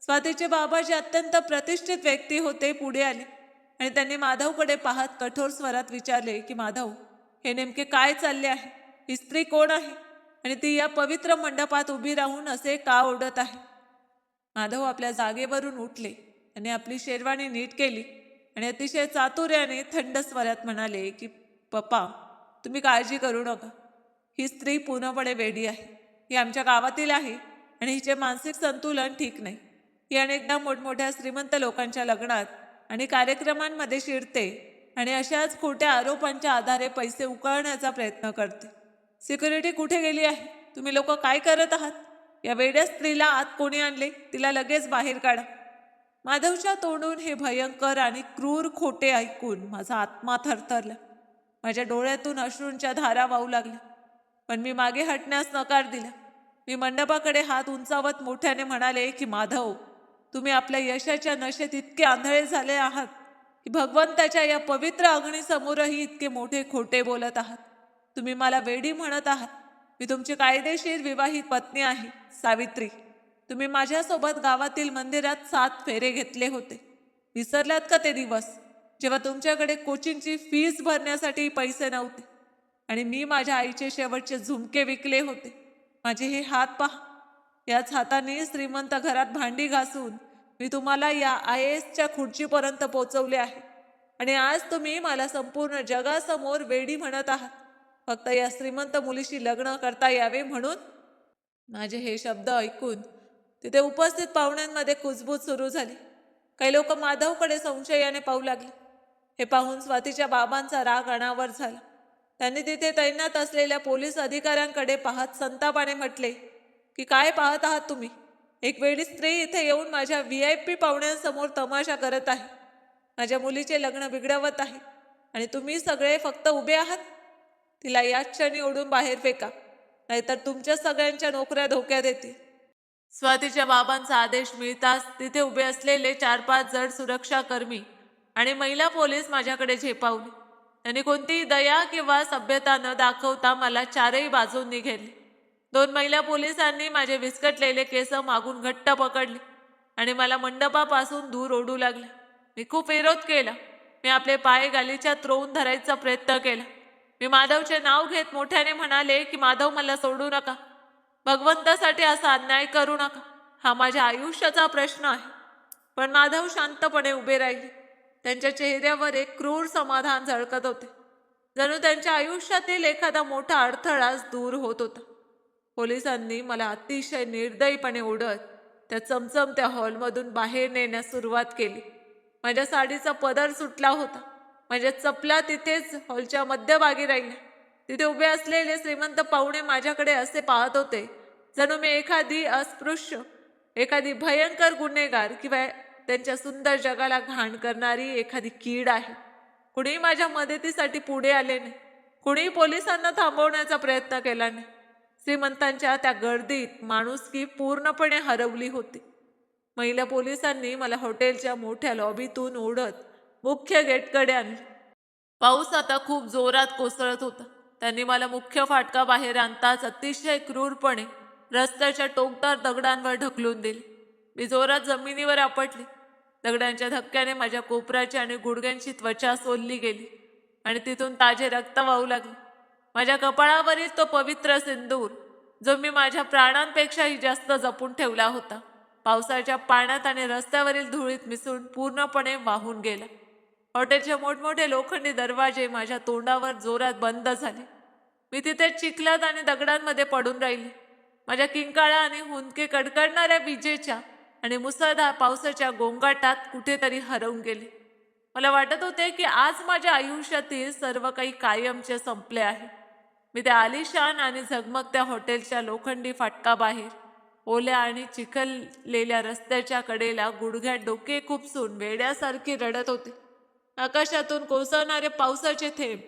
स्वातीचे बाबा, जे अत्यंत प्रतिष्ठित व्यक्ती होते, पुढे आले आणि त्यांनी माधवकडे पाहत कठोर स्वरात विचारले की माधव, हे नेमके काय चालले आहे? ही स्त्री कोण आहे आणि ती या पवित्र मंडपात उभी राहून असे का ओढत आहे? माधव आपल्या जागेवरून उठले. त्याने आपली शेरवानी नीट केली आणि अतिशय चातुर्याने थंड स्वरात म्हणाले की पप्पा, तुम्ही काळजी करू नका. ही स्त्री पूर्णपणे वेडी आहे. ही आमच्या गावातील आहे आणि हिचे मानसिक संतुलन ठीक नाही. ही अनेकदा मोठमोठ्या श्रीमंत लोकांच्या लग्नात आणि कार्यक्रमांमध्ये शिरते आणि अशाच खोट्या आरोपांच्या आधारे पैसे उकळण्याचा प्रयत्न करते. सिक्युरिटी कुठे गेली आहे? तुम्ही लोक काय करत आहात? या वेड्या स्त्रीला आत कोणी आणले? तिला लगेच बाहेर काढा. माधवच्या तोंडून हे भयंकर आणि क्रूर खोटे ऐकून माझा आत्मा थरथरला. माझ्या डोळ्यातून अश्रूंच्या धारा वाहू लागल्या. पण मी मागे हटण्यास नकार दिला. मी मंडपाकडे हात उंचावत मोठ्याने म्हणाले की माधव, तुम्ही आपल्या यशाच्या नशेत इतके आंधळे झाले आहात की भगवंताच्या या पवित्र अग्नीसमोरही इतके मोठे खोटे बोलत आहात. तुम्ही मला वेडी म्हणत आहात. मी तुमची कायदेशीर विवाहित पत्नी आहे, सावित्री. तुम्ही माझ्यासोबत गावातील मंदिरात 7 फेरे घेतले होते. विसरलात का ते दिवस, जेव्हा तुमच्याकडे कोचिंगची फीस भरण्यासाठी पैसे नव्हते आणि मी माझ्या आईचे शेवटचे झुमके विकले होते? माझे हे हात पहा. याच हाताने श्रीमंत घरात भांडी घासून मी तुम्हाला या IASच्या खुर्चीपर्यंत पोहोचवले आहे आणि आज तुम्ही मला संपूर्ण जगासमोर वेडी म्हणत आहात फक्त या श्रीमंत मुलीशी लग्न करता यावे म्हणून. माझे हे शब्द ऐकून तिथे उपस्थित पाहुण्यांमध्ये कुजबूज सुरू झाली. काही लोक माधवकडे संशयाने पाहू लागले. हे पाहून स्वातीच्या बाबांचा राग अनावर झाला. त्यांनी तिथे तैनात असलेल्या पोलीस अधिकाऱ्यांकडे पाहत संतापाने म्हटले की काय पाहत आहात तुम्ही? एक वेडी स्त्री इथे येऊन माझ्या VIP पाहुण्यांसमोर तमाशा करत आहे. माझ्या मुलीचे लग्न बिघडवत आहे आणि तुम्ही सगळे फक्त उभे आहात. तिला याच क्षणी ओढून बाहेर फेका, नाहीतर तुमच्या सगळ्यांच्या नोकऱ्या धोक्यात येतील. स्वातीच्या बाबांचा आदेश मिळताच तिथे उभे असलेले 4-5 जड सुरक्षाकर्मी आणि महिला पोलीस माझ्याकडे झेपावले. त्यांनी कोणतीही दया किंवा सभ्यता न दाखवता मला चारही बाजूंनी घेरले. 2 महिला पोलिसांनी माझे विस्कटलेले केस मागून घट्ट पकडले आणि मला मंडपापासून दूर ओढू लागले. मी खूप विरोध केला. मी आपले पाय गालीच्यात रोवून धरायचा प्रयत्न केला. मी माधवचे नाव घेत मोठ्याने म्हणाले की माधव, मला सोडू नका. भगवंतासाठी असा अन्याय करू नका. हा माझ्या आयुष्याचा प्रश्न आहे. पण माधव शांतपणे उभे राहिले. त्यांच्या चेहऱ्यावर एक क्रूर समाधान झळकत होते, जणू त्यांच्या आयुष्यातील एखादा मोठा अडथळाच दूर होत होता. पोलिसांनी मला अतिशय निर्दयीपणे ओढत त्या चमचमत्या हॉलमधून बाहेर नेण्यास सुरुवात केली. माझ्या साडीचा पदर सुटला होता. माझ्या चपला तिथेच हॉलच्या मध्यभागी राहिल्या. तिथे उभे असलेले श्रीमंत पाहुणे माझ्याकडे असे पाहत होते जणू मी एखादी अस्पृश्य, एखादी भयंकर गुन्हेगार किंवा त्यांच्या सुंदर जगाला घाण करणारी एखादी कीड आहे. कुणीही माझ्या मदतीसाठी पुढे आले नाही. कुणीही पोलिसांना थांबवण्याचा प्रयत्न केला नाही. श्रीमंतांच्या त्या गर्दीत माणुसकी पूर्णपणे हरवली होती. महिला पोलिसांनी मला हॉटेलच्या मोठ्या लॉबीतून ओढत मुख्य गेटकडे आणले. पाऊस आता खूप जोरात कोसळत होता. त्यांनी मला मुख्य फाटका बाहेर आणताच अतिशय क्रूरपणे रस्त्याच्या टोकदार दगडांवर ढकलून दिले. मी जोरात जमिनीवर आपटले. दगडांच्या धक्क्याने माझ्या कोपराची आणि गुडघ्यांची त्वचा सोलली गेली आणि तिथून ताजे रक्त वाहू लागले. माझ्या कपाळावरील तो पवित्र सिंदूर, जो मी माझ्या प्राणांपेक्षाही जास्त जपून ठेवला होता, पावसाच्या पाण्यात आणि रस्त्यावरील धुळीत मिसळून पूर्णपणे वाहून गेला. हॉटेलचे मोठमोठे लोखंडी दरवाजे माझ्या तोंडावर जोरात बंद झाले. मी तिथे चिखलात आणि दगडांमध्ये पडून राहिले. माझ्या किंकाळ्या आणि हुंदके कडकडणाऱ्या विजेच्या आणि मुसळधार पावसाच्या गोंगाटात कुठेतरी हरवून गेले. मला वाटत होते की आज माझ्या आयुष्यातील सर्व काही कायमचे संपले आहे. मी त्या आलिशान आणि झगमगत्या हॉटेलच्या लोखंडी फाटकाबाहेर ओल्या आणि चिखललेल्या रस्त्याच्या कडेला गुडघ्यात डोके खुपसून वेड्यासारखी रडत होते. आकाशातून कोसळणारे पावसाचे थेंब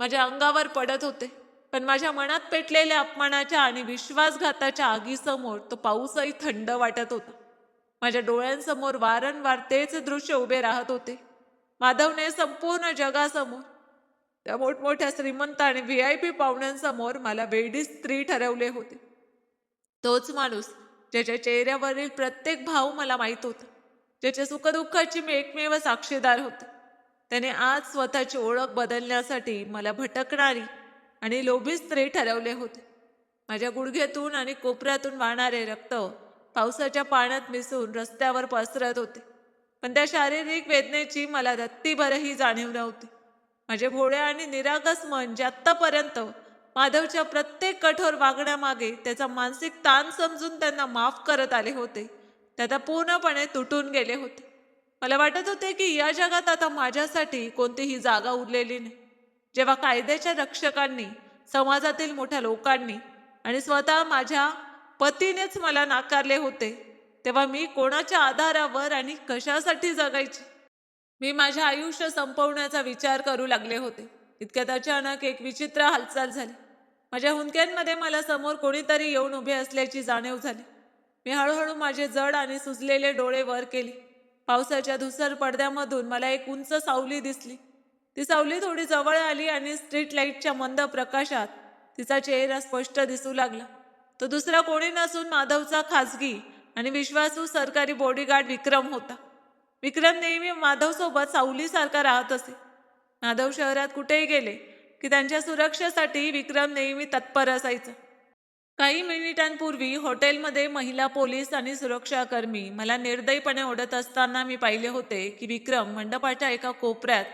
माझ्या अंगावर पडत होते, पण माझ्या मनात पेटलेल्या अपमानाच्या आणि विश्वासघाताच्या आगीसमोर तो पाऊसही थंड वाटत होता. माझ्या डोळ्यांसमोर वारंवार तेच दृश्य उभे राहत होते. माधवने संपूर्ण जगासमोर, त्या मोठमोठ्या श्रीमंत आणि VIP पाहुण्यांसमोर मला वेडी स्त्री ठरवले होते. तोच माणूस ज्याच्या चेहऱ्यावरील प्रत्येक भाव मला माहीत होता, ज्याच्या सुखदुःखाची मी एकमेव साक्षीदार होते. त्याने आज स्वतःची ओळख बदलण्यासाठी मला भटकणारी आणि लोभी स्त्री ठरवले होते. माझ्या गुडघ्यातून आणि कोपऱ्यातून वाहणारे रक्त पावसाच्या पाण्यात मिसळून रस्त्यावर पसरत होते. पण त्या शारीरिक वेदनेची मला रत्तीभरही जाणीव नव्हती. माझे भोळे आणि निरागस मन जे आत्तापर्यंत माधवच्या प्रत्येक कठोर वागण्यामागे त्याचा मानसिक ताण समजून त्यांना माफ करत आले होते, ते आता पूर्णपणे तुटून गेले होते. मला वाटत होते की या जगात आता माझ्यासाठी कोणतीही जागा उरलेली नाही. जेव्हा कायद्याच्या रक्षकांनी, समाजातील मोठ्या लोकांनी आणि स्वतः माझ्या पतीनेच मला नाकारले होते, तेव्हा मी कोणाच्या आधारावर आणि कशासाठी जगायची? मी माझे आयुष्य संपवण्याचा विचार करू लागले होते. इतक्यात अचानक एक विचित्र हालचाल झाली. माझ्या हुंदक्यांमध्ये मला समोर कोणीतरी येऊन उभे असल्याची जाणीव झाली. मी हळूहळू माझे जड आणि सुजलेले डोळे वर केले. पावसाच्या धुसर पडद्यामधून मला एक उंच सावली दिसली. ती सावली थोडी जवळ आली आणि स्ट्रीट लाईटच्या मंद प्रकाशात तिचा चेहरा स्पष्ट दिसू लागला. तो दुसरा कोणी नसून माधवचा खाजगी आणि विश्वासू सरकारी बॉडीगार्ड विक्रम होता. विक्रम नेहमी माधवसोबत सावलीसारखा राहत असे. माधव शहरात कुठेही गेले की त्यांच्या सुरक्षेसाठी विक्रम नेहमी तत्पर असायचा. काही मिनिटांपूर्वी हॉटेलमध्ये महिला पोलीस आणि सुरक्षाकर्मी मला निर्दयीपणे ओढत असताना मी पाहिले होते की विक्रम मंडपाच्या एका कोपऱ्यात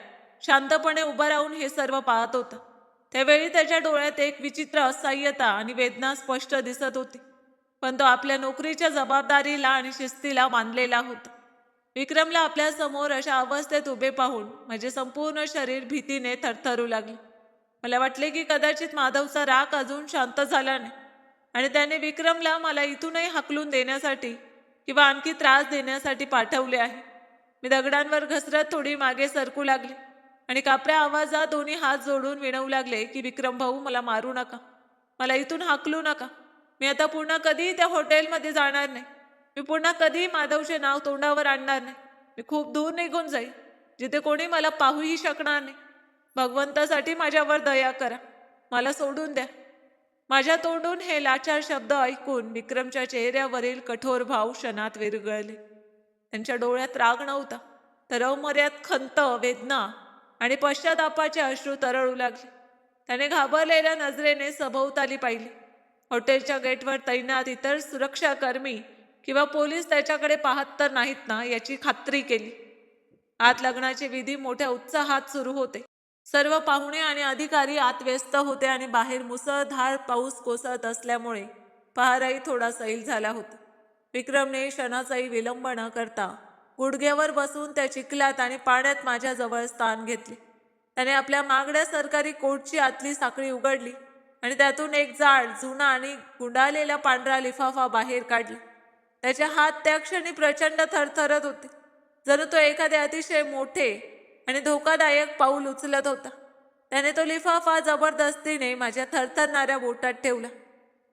शांतपणे उभा राहून हे सर्व पाहत होता. त्यावेळी त्याच्या डोळ्यात एक विचित्र असहाय्यता आणि वेदना स्पष्ट दिसत होती. पण तो आपल्या नोकरीच्या जबाबदारीला आणि शिस्तीला बांधलेला होता. विक्रमला आपल्या समोर अशा अवस्थेत उभे पाहून माझे संपूर्ण शरीर भीतीने थरथरू लागले. मला वाटले की कदाचित माधवचा राग अजून शांत झाला नाही आणि त्याने विक्रमला मला इथूनही हाकलून देण्यासाठी किंवा आणखी त्रास देण्यासाठी पाठवले आहे. मी दगडांवर घसरत थोडी मागे सरकू लागले आणि कापऱ्या आवाजात दोन्ही हात जोडून विनवू लागले की विक्रम भाऊ, मला मारू नका, मला इथून हाकलू नका. मी आता पुन्हा कधीही त्या हॉटेलमध्ये जाणार नाही. मी पुन्हा कधीही माधवचे नाव तोंडावर आणणार नाही. मी खूप दूर निघून जाईल, जिथे कोणी मला पाहूही शकणार नाही. भगवंतासाठी माझ्यावर दया करा, मला सोडून द्या. माझ्या तोंडून हे लाचार शब्द ऐकून विक्रमच्या चेहऱ्यावरील कठोर भाव क्षणात विरघळले. त्यांच्या डोळ्यात राग नव्हता, तर अमर्याद खंत, वेदना आणि पश्चातापाचे अश्रू तरळू लागले. त्याने घाबरलेल्या नजरेने सभोवताली पाहिले. हॉटेलच्या गेटवर तैनात इतर सुरक्षाकर्मी किंवा पोलीस त्याच्याकडे पाहत तर नाहीत ना याची खात्री केली. आत लग्नाचे विधी मोठ्या उत्साहात सुरू होते. सर्व पाहुणे आणि अधिकारी आत व्यस्त होते आणि बाहेर मुसळधार पाऊस कोसळत असल्यामुळे पहाराही थोडा सैल झाला होता. विक्रमने क्षणाचाही विलंब न करता गुडघ्यावर बसून त्या चिखलात आणि पाण्यात माझ्याजवळ स्थान घेतले. त्याने आपल्या मागड्या सरकारी कोटची आतली साखळी उघडली आणि त्यातून एक जाड, जुना आणि गुंडाळलेला पांढरा लिफाफा बाहेर काढला. त्याचे हात त्या क्षणी प्रचंड थरथरत होते, जणू तो एखादे अतिशय मोठे आणि धोकादायक पाऊल उचलत होता. त्याने तो लिफाफा जबरदस्तीने माझ्या थरथरणाऱ्या बोटात ठेवला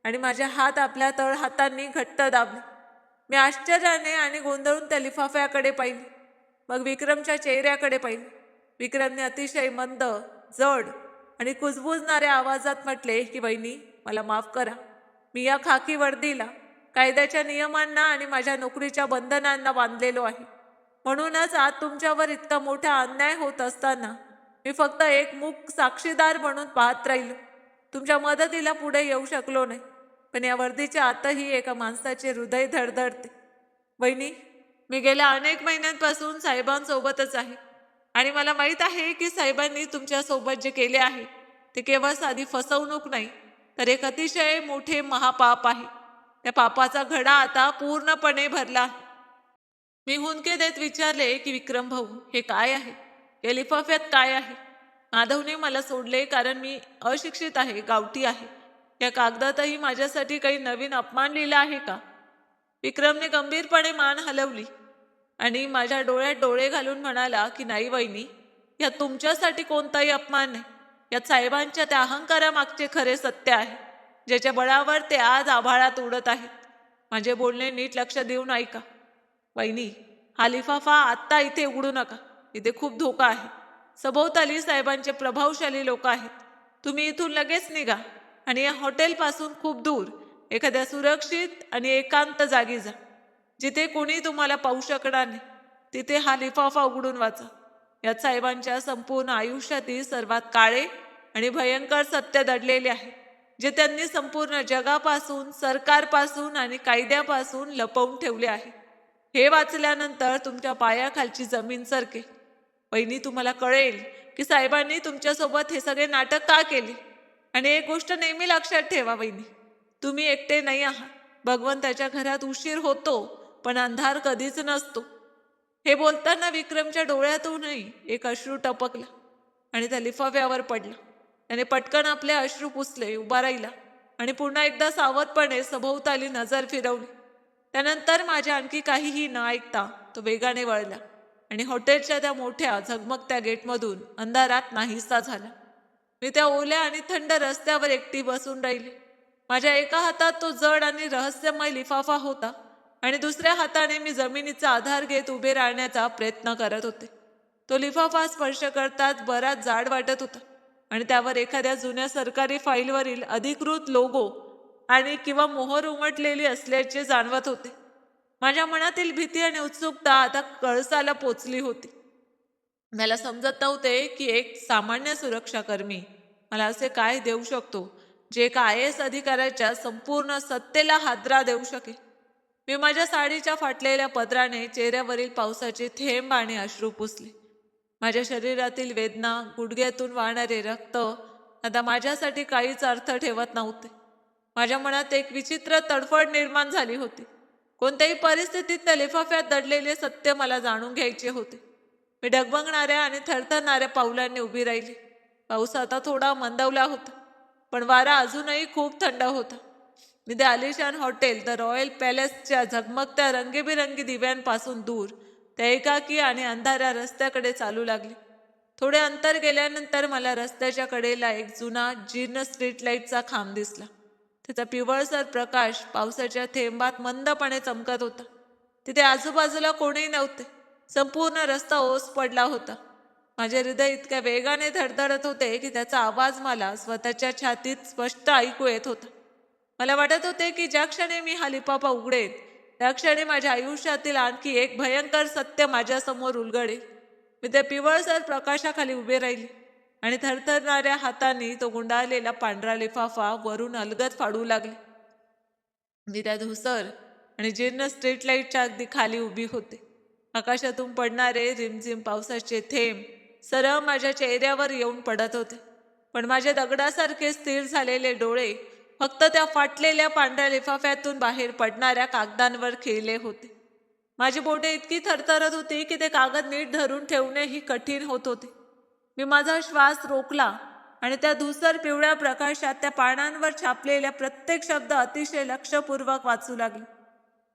आणि माझे हात आपल्या तळ हातांनी घट्ट दाबले. मी आश्चर्याने आणि गोंधळून त्या लिफाफ्याकडे पाहिले, मग विक्रमच्या चेहऱ्याकडे पाहिले. विक्रमने अतिशय मंद, जड आणि कुजबुजणाऱ्या आवाजात म्हटले की वहिनी, मला माफ करा. मी या खाकी वर्दीला, कायद्याच्या नियमांना आणि माझ्या नोकरीच्या बंधनांना बांधलेलो आहे. म्हणूनच आज तुमच्यावर इतका मोठा अन्याय होत असताना मी फक्त एक मूक साक्षीदार म्हणून पाहत राहिलो. तुमच्या मदतीला पुढे येऊ शकलो नाही. पण या वर्दीच्या आतही एका माणसाचे हृदय धडधडते. वहिनी, मी गेल्या अनेक महिन्यांपासून साहेबांसोबतच आहे आणि मला माहीत आहे की साहेबांनी तुमच्यासोबत जे केले आहे ते केवळ साधी फसवणूक नाही, तर एक अतिशय मोठे महापाप आहे. त्या पापाचा घडा आता पूर्णपणे भरला आहे. मी हुंदके देत विचारले की विक्रम भाऊ, हे काय आहे? या लिफाफ्यात काय आहे? माधवने मला सोडले कारण मी अशिक्षित आहे, गावठी आहे. या कागदातही माझ्यासाठी काही नवीन अपमान लिहिला आहे का? विक्रमने गंभीरपणे मान हलवली आणि माझ्या डोळ्यात डोळे घालून म्हणाला की नाही वहिनी, यात तुमच्यासाठी कोणताही अपमान नाही. यात साहेबांच्या त्या अहंकारामागचे खरे सत्य आहे, ज्याच्या बळावर ते आज आभाळात उडत आहेत. माझे बोलणे नीट लक्ष देऊन ऐका. वहिनी, हा लिफाफा आत्ता इथे उघडू नका. इथे खूप धोका आहे. सभोवताली साहेबांचे प्रभावशाली लोक आहेत. तुम्ही इथून लगेच निघा आणि या हॉटेलपासून खूप दूर एखाद्या सुरक्षित आणि एकांत जागी जा, जिथे कोणी तुम्हाला पाहू शकणार नाही. तिथे हा लिफाफा उघडून वाचा. यात साहेबांच्या संपूर्ण आयुष्यातील सर्वात काळे आणि भयंकर सत्य दडलेले आहे, जे त्यांनी संपूर्ण जगापासून, सरकारपासून आणि कायद्यापासून लपवून ठेवले आहे. हे वाचल्यानंतर तुमच्या पायाखालची जमीन सरकेल. वहिनी, तुम्हाला कळेल की साहेबांनी तुमच्यासोबत हे सगळे नाटक का केले. आणि एक गोष्ट नेहमी लक्षात ठेवा वहिनी, तुम्ही एकटे नाही आहात. भगवंताच्या घरात उशीर होतो, पण अंधार कधीच नसतो. हे बोलताना विक्रमच्या डोळ्यातूनही एक अश्रू टपकला आणि त्या लिफाफ्यावर पडला. त्याने पटकन आपले अश्रू पुसले, उभा राहिला आणि पुन्हा एकदा सावधपणे सभोवताली नजर फिरवली. त्यानंतर माझ्या आणखी काहीही न ऐकता तो वेगाने वळला आणि हॉटेलच्या त्या मोठ्या झगमगत्या गेटमधून अंधारात नाहीसा झाला. मी त्या ओल्या आणि थंड रस्त्यावर एकटी बसून राहिली. माझ्या एका हातात तो जड आणि रहस्यमय लिफाफा होता आणि दुसऱ्या हाताने मी जमिनीचा आधार घेत उभे राहण्याचा प्रयत्न करत होते. तो लिफाफा स्पर्श करताच बराच जाड वाटत होता आणि त्यावर एखाद्या जुन्या सरकारी फाईलवरील अधिकृत लोगो आणि किंवा मोहर उमटलेली असल्याचे जाणवत होते. माझ्या मनातील भीती आणि उत्सुकता आता कळसाला पोचली होती. मला समजत नव्हते की एक सामान्य सुरक्षाकर्मी मला असे काय देऊ शकतो, जे एका IAS अधिकाऱ्याच्या संपूर्ण सत्तेला हादरा देऊ शकेल. मी माझ्या साडीच्या फाटलेल्या पदराने चेहऱ्यावरील पावसाचे थेंब आणि अश्रू पुसले. माझ्या शरीरातील वेदना, गुडघ्यातून वाहणारे रक्त आता माझ्यासाठी काहीच अर्थ ठेवत नव्हते. माझ्या मनात एक विचित्र तडफड निर्माण झाली होती. कोणत्याही परिस्थितीत त्या लिफाफ्यात दडलेले सत्य मला जाणून घ्यायचे होते. मी डगमगणाऱ्या आणि थरथरणाऱ्या पावलांनी उभी राहिली. पाऊस आता थोडा मंदावला होता, पण वारा अजूनही खूप थंड होता. मी त्या आलिशान हॉटेल द रॉयल पॅलेसच्या झगमगत्या रंगीबिरंगी दिव्यांपासून दूर त्या एकाकी आणि अंधाऱ्या रस्त्याकडे चालू लागले. थोडे अंतर गेल्यानंतर मला रस्त्याच्या कडेला एक जुना जीर्ण स्ट्रीट लाईटचा खांब दिसला. त्याचा पिवळसर प्रकाश पावसाच्या थेंबात मंदपणे चमकत होता. तिथे आजूबाजूला कोणीही नव्हते. संपूर्ण रस्ता ओस पडला होता. माझे हृदय इतक्या वेगाने धडधडत होते की त्याचा आवाज मला स्वतःच्या छातीत स्पष्ट ऐकू येत होता. मला वाटत होते की ज्या क्षणी मी हा लिफाफा उघडेन, त्या क्षणी माझ्या आयुष्यातील आणखी एक भयंकर सत्य माझ्यासमोर उलगडेल. मी त्या पिवळसर प्रकाशाखाली उभे राहिले आणि थरथरणाऱ्या हातांनी तो गुंडाळलेला पांढरा लिफाफा वरून अलगद फाडू लागले. मी त्या धुसर आणि जीर्ण स्ट्रीट लाईटच्या अगदी खाली उभी होते. आकाशातून पडणारे रिमझिम पावसाचे थेंब सरळ माझ्या चेहऱ्यावर येऊन पडत होते, पण माझे दगडासारखे स्थिर झालेले डोळे फक्त त्या फाटलेल्या पांढऱ्या लिफाफ्यातून बाहेर पडणाऱ्या कागदांवर खिळले होते. माझी बोटे इतकी थरथरत होती की ते कागद नीट धरून ठेवणेही कठीण होत होते. मी माझा श्वास रोखला आणि त्या धुसर पिवळ्या प्रकाशात त्या पानांवर छापलेल्या प्रत्येक शब्द अतिशय लक्षपूर्वक वाचू लागले.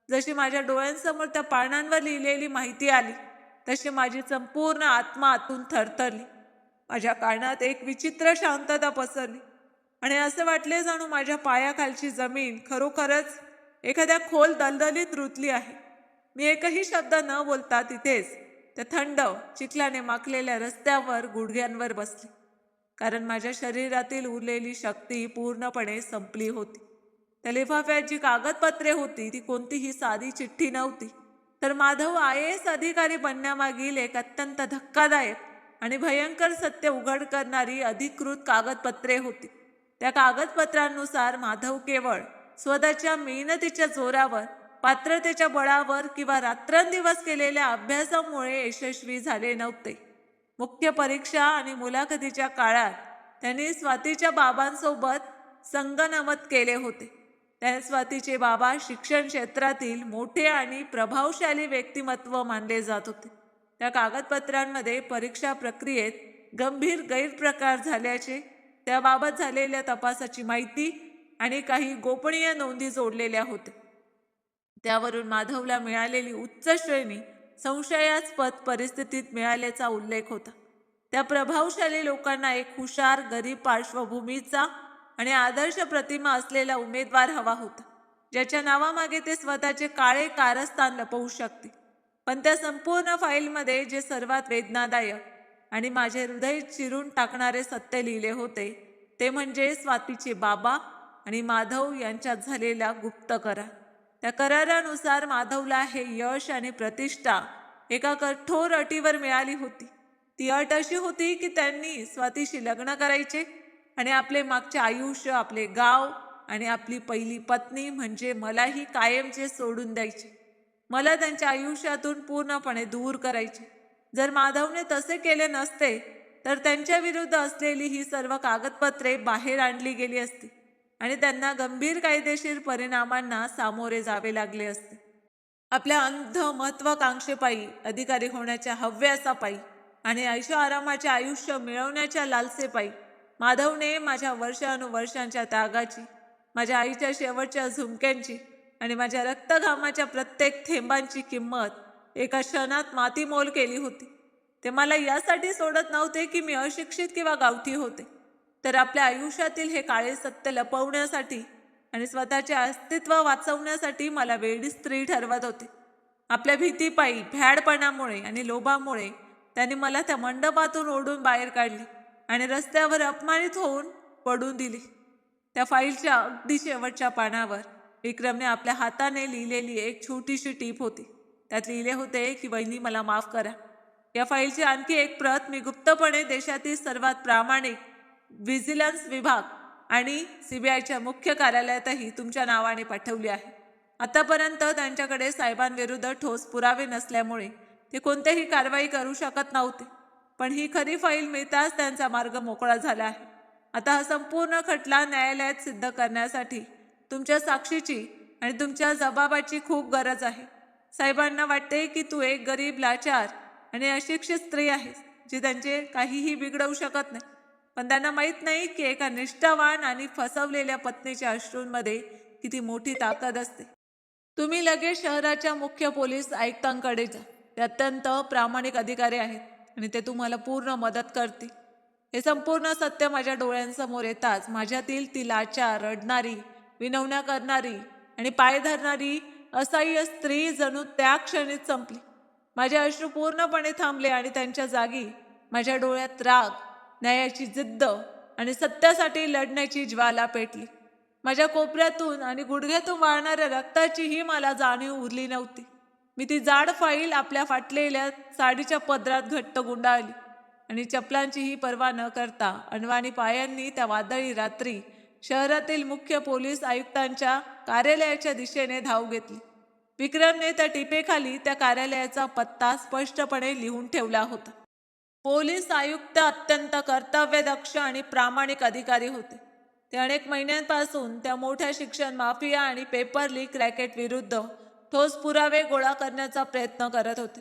जशी माझ्या डोळ्यांसमोर त्या पानांवर लिहिलेली माहिती आली, तशी माझी संपूर्ण आत्मा आतून थरथरली. माझ्या कानात एक विचित्र शांतता पसरली आणि असं वाटले जणू माझ्या पायाखालची जमीन खरोखरच एखाद्या खोल दलदलीत रुतली आहे. मी एकही शब्द न बोलता तिथेच त्या थंड चिखलाने माखलेल्या रस्त्यावर गुडघ्यांवर बसले, कारण माझ्या शरीरातील उरलेली शक्ती पूर्णपणे संपली होती. त्या लिफाफ्यात जी कागदपत्रे होती ती कोणतीही साधी चिठ्ठी नव्हती, तर माधव IAS अधिकारी बनण्यामागील एक अत्यंत धक्कादायक आणि भयंकर सत्य उघड करणारी अधिकृत कागदपत्रे होती. त्या कागदपत्रांनुसार माधव केवळ स्वतःच्या मेहनतीच्या जोरावर, पात्रतेच्या बळावर किंवा रात्रंदिवस केलेल्या अभ्यासामुळे यशस्वी झाले नव्हते. मुख्य परीक्षा आणि मुलाखतीच्या काळात त्यांनी स्वातीच्या बाबांसोबत संगनमत केले होते. त्या स्वातीचे बाबा शिक्षण क्षेत्रातील मोठे आणि प्रभावशाली व्यक्तिमत्व मानले जात होते. त्या कागदपत्रांमध्ये परीक्षा प्रक्रियेत गंभीर गैरप्रकार झाल्याचे, त्याबाबत झालेल्या तपासाची माहिती आणि काही गोपनीय नोंदी जोडलेल्या होत्या. त्यावरून माधवला मिळालेली उच्च श्रेणी संशयास्पद परिस्थितीत मिळाल्याचा उल्लेख होता. त्या प्रभावशाली लोकांना एक हुशार, गरीब पार्श्वभूमीचा आणि आदर्श प्रतिमा असलेला उमेदवार हवा होता, ज्याच्या नावामागे ते स्वतःचे काळे कारस्थान लपवू शकतील. पण त्या संपूर्ण फाईलमध्ये जे सर्वात वेदनादायक आणि माझे हृदय चिरून टाकणारे सत्य लिहिले होते, ते म्हणजे स्वातीचे बाबा आणि माधव यांच्यात झालेला गुप्त करार. त्या करारानुसार माधवला हे यश आणि प्रतिष्ठा एका कठोर अटीवर मिळाली होती. ती अट अशी होती की त्यांनी स्वातीशी लग्न करायचे आणि आपले मागचे आयुष्य, आपले गाव आणि आपली पहिली पत्नी म्हणजे मलाही कायमचे सोडून द्यायचे. मला त्यांच्या आयुष्यातून पूर्णपणे दूर करायचे. जर माधवने तसे केले नसते तर त्यांच्या विरुद्ध असलेली ही सर्व कागदपत्रे बाहेर आणली गेली असती आणि त्यांना गंभीर कायदेशीर परिणामांना सामोरे जावे लागले असते. आपल्या अंध महत्वाकांक्षेपायी, अधिकारी होण्याच्या हव्यासापायी आणि ऐशोआरामाचे आयुष्य मिळवण्याच्या लालसेपायी माधवने माझ्या वर्षानुवर्षांच्या त्यागाची, माझ्या आईच्या शेवटच्या झुमक्यांची आणि माझ्या रक्तघामाच्या प्रत्येक थेंबांची किंमत एका क्षणात मातीमोल केली होती. ते मला यासाठी सोडत नव्हते की मी अशिक्षित किंवा गावठी होते, तर आपल्या आयुष्यातील हे काळे सत्य लपवण्यासाठी आणि स्वतःचे अस्तित्व वाचवण्यासाठी मला वेडी स्त्री ठरवत होते. आपल्या भीतीपायी, भ्याडपणामुळे आणि लोभामुळे त्यांनी मला त्या मंडपातून ओढून बाहेर काढली आणि रस्त्यावर अपमानित होऊन पडून दिली. त्या फाईलच्या अगदी शेवटच्या पानावर विक्रमने आपल्या हाताने लिहिलेली एक छोटीशी टीप होती. त्यात लिहिले होते की वहिनी, मला माफ करा. या फाईलची आणखी एक प्रत मी गुप्तपणे देशातील सर्वात प्रामाणिक व्हिजिलन्स विभाग आणि सीबीआयच्या मुख्य कार्यालयातही तुमच्या नावाने पाठवली आहे. आतापर्यंत त्यांच्याकडे साहेबांविरुद्ध ठोस पुरावे नसल्यामुळे ते कोणत्याही कारवाई करू शकत नव्हते, पण ही खरी फाईल मिळताच त्यांचा मार्ग मोकळा झाला आहे. आता हा संपूर्ण खटला न्यायालयात सिद्ध करण्यासाठी तुमच्या साक्षीची आणि तुमच्या जबाबाची खूप गरज आहे. साहेबांना वाटते की तू एक गरीब, लाचार आणि अशिक्षित स्त्री आहेस, जी त्यांचे काहीही बिघडवू शकत नाही. पण त्यांना माहीत नाही की एका निष्ठावान आणि फसवलेल्या पत्नीच्या अश्रूंमध्ये किती मोठी ताकद असते. तुम्ही लगेच शहराच्या मुख्य पोलीस आयुक्तांकडे जा. ते अत्यंत प्रामाणिक अधिकारी आहेत आणि ते तुम्हाला पूर्ण मदत करतील. हे संपूर्ण सत्य माझ्या डोळ्यांसमोर येताच माझ्यातील ती लाचार, रडणारी, विनवण्या करणारी आणि पाय धरणारी असह्य स्त्री जणू त्या क्षणीच संपली. माझे अश्रू पूर्णपणे थांबले आणि त्यांच्या जागी माझ्या डोळ्यात राग, न्यायाची जिद्द आणि सत्यासाठी लढण्याची ज्वाला पेटली. माझ्या कोपऱ्यातून आणि गुडघ्यातून वाहणाऱ्या रक्ताचीही मला जाणीव उरली नव्हती. मी ती जाड फाईल आपल्या फाटलेल्या साडीच्या पदरात घट्ट गुंडाळली आणि चपलांचीही पर्वा न करता अनवाणी पायांनी त्या वादळी रात्री शहरातील मुख्य पोलीस आयुक्तांच्या कार्यालयाच्या दिशेने धाव घेतली. विक्रमने त्या टिपेखाली त्या कार्यालयाचा पत्ता स्पष्टपणे लिहून ठेवला होता. पोलीस आयुक्त अत्यंत कर्तव्यदक्ष आणि प्रामाणिक अधिकारी होते. ते अनेक महिन्यांपासून त्या मोठ्या शिक्षण माफिया आणि पेपर लीक रॅकेट विरुद्ध ठोस पुरावे गोळा करण्याचा प्रयत्न करत होते.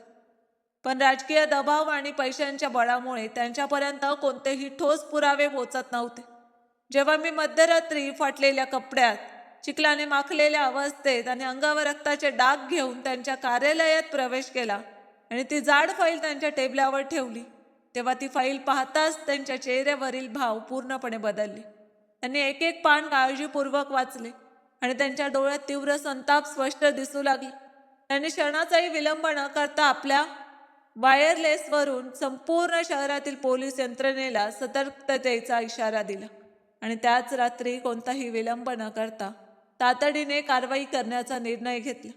पण राजकीय दबाव आणि पैशांच्या बळामुळे त्यांच्यापर्यंत कोणतेही ठोस पुरावे पोचत नव्हते. जेव्हा मी मध्यरात्री फाटलेल्या कपड्यात, चिखलाने माखलेल्या अवस्थेत आणि अंगावर रक्ताचे डाग घेऊन त्यांच्या कार्यालयात प्रवेश केला आणि ती जाड फाईल त्यांच्या टेबलावर ठेवली, तेव्हा ती फाईल पाहताच त्यांच्या चेहऱ्यावरील भाव पूर्णपणे बदलले. त्यांनी एक एक पान काळजीपूर्वक वाचले आणि त्यांच्या डोळ्यात तीव्र संताप स्पष्ट दिसू लागला. त्यांनी क्षणाचाही विलंब न करता आपल्या वायरलेसवरून संपूर्ण शहरातील पोलीस यंत्रणेला सतर्कतेचा इशारा दिला आणि त्याच रात्री कोणताही विलंब न करता तातडीने कारवाई करण्याचा निर्णय घेतला.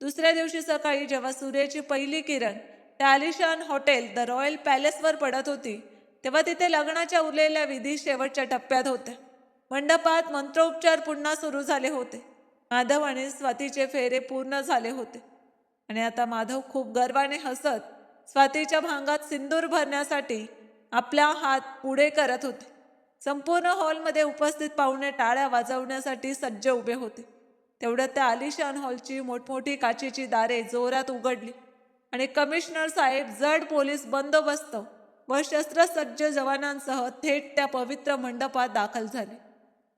दुसऱ्या दिवशी सकाळी जेव्हा सूर्याची पहिली किरण त्या आलिशान हॉटेल द रॉयल पॅलेसवर पडत होती, तेव्हा तिथे लग्नाच्या उरलेल्या विधी शेवटच्या टप्प्यात होत्या. मंडपात मंत्रोपचार पुन्हा सुरू झाले होते. माधव आणि स्वातीचे फेरे पूर्ण झाले होते आणि आता माधव खूप गर्वाने हसत स्वातीच्या भांगात सिंदूर भरण्यासाठी आपला हात पुढे करत होते. संपूर्ण हॉलमध्ये उपस्थित पाहुणे टाळ्या वाजवण्यासाठी सज्ज उभे होते. तेवढ्यात त्या आलिशान हॉलची मोठमोठी काचेची दारे जोरात उघडली आणि कमिशनर साहेब जड पोलीस बंदोबस्त व शस्त्रसज्ज जवानांसह थेट त्या पवित्र मंडपात दाखल झाले.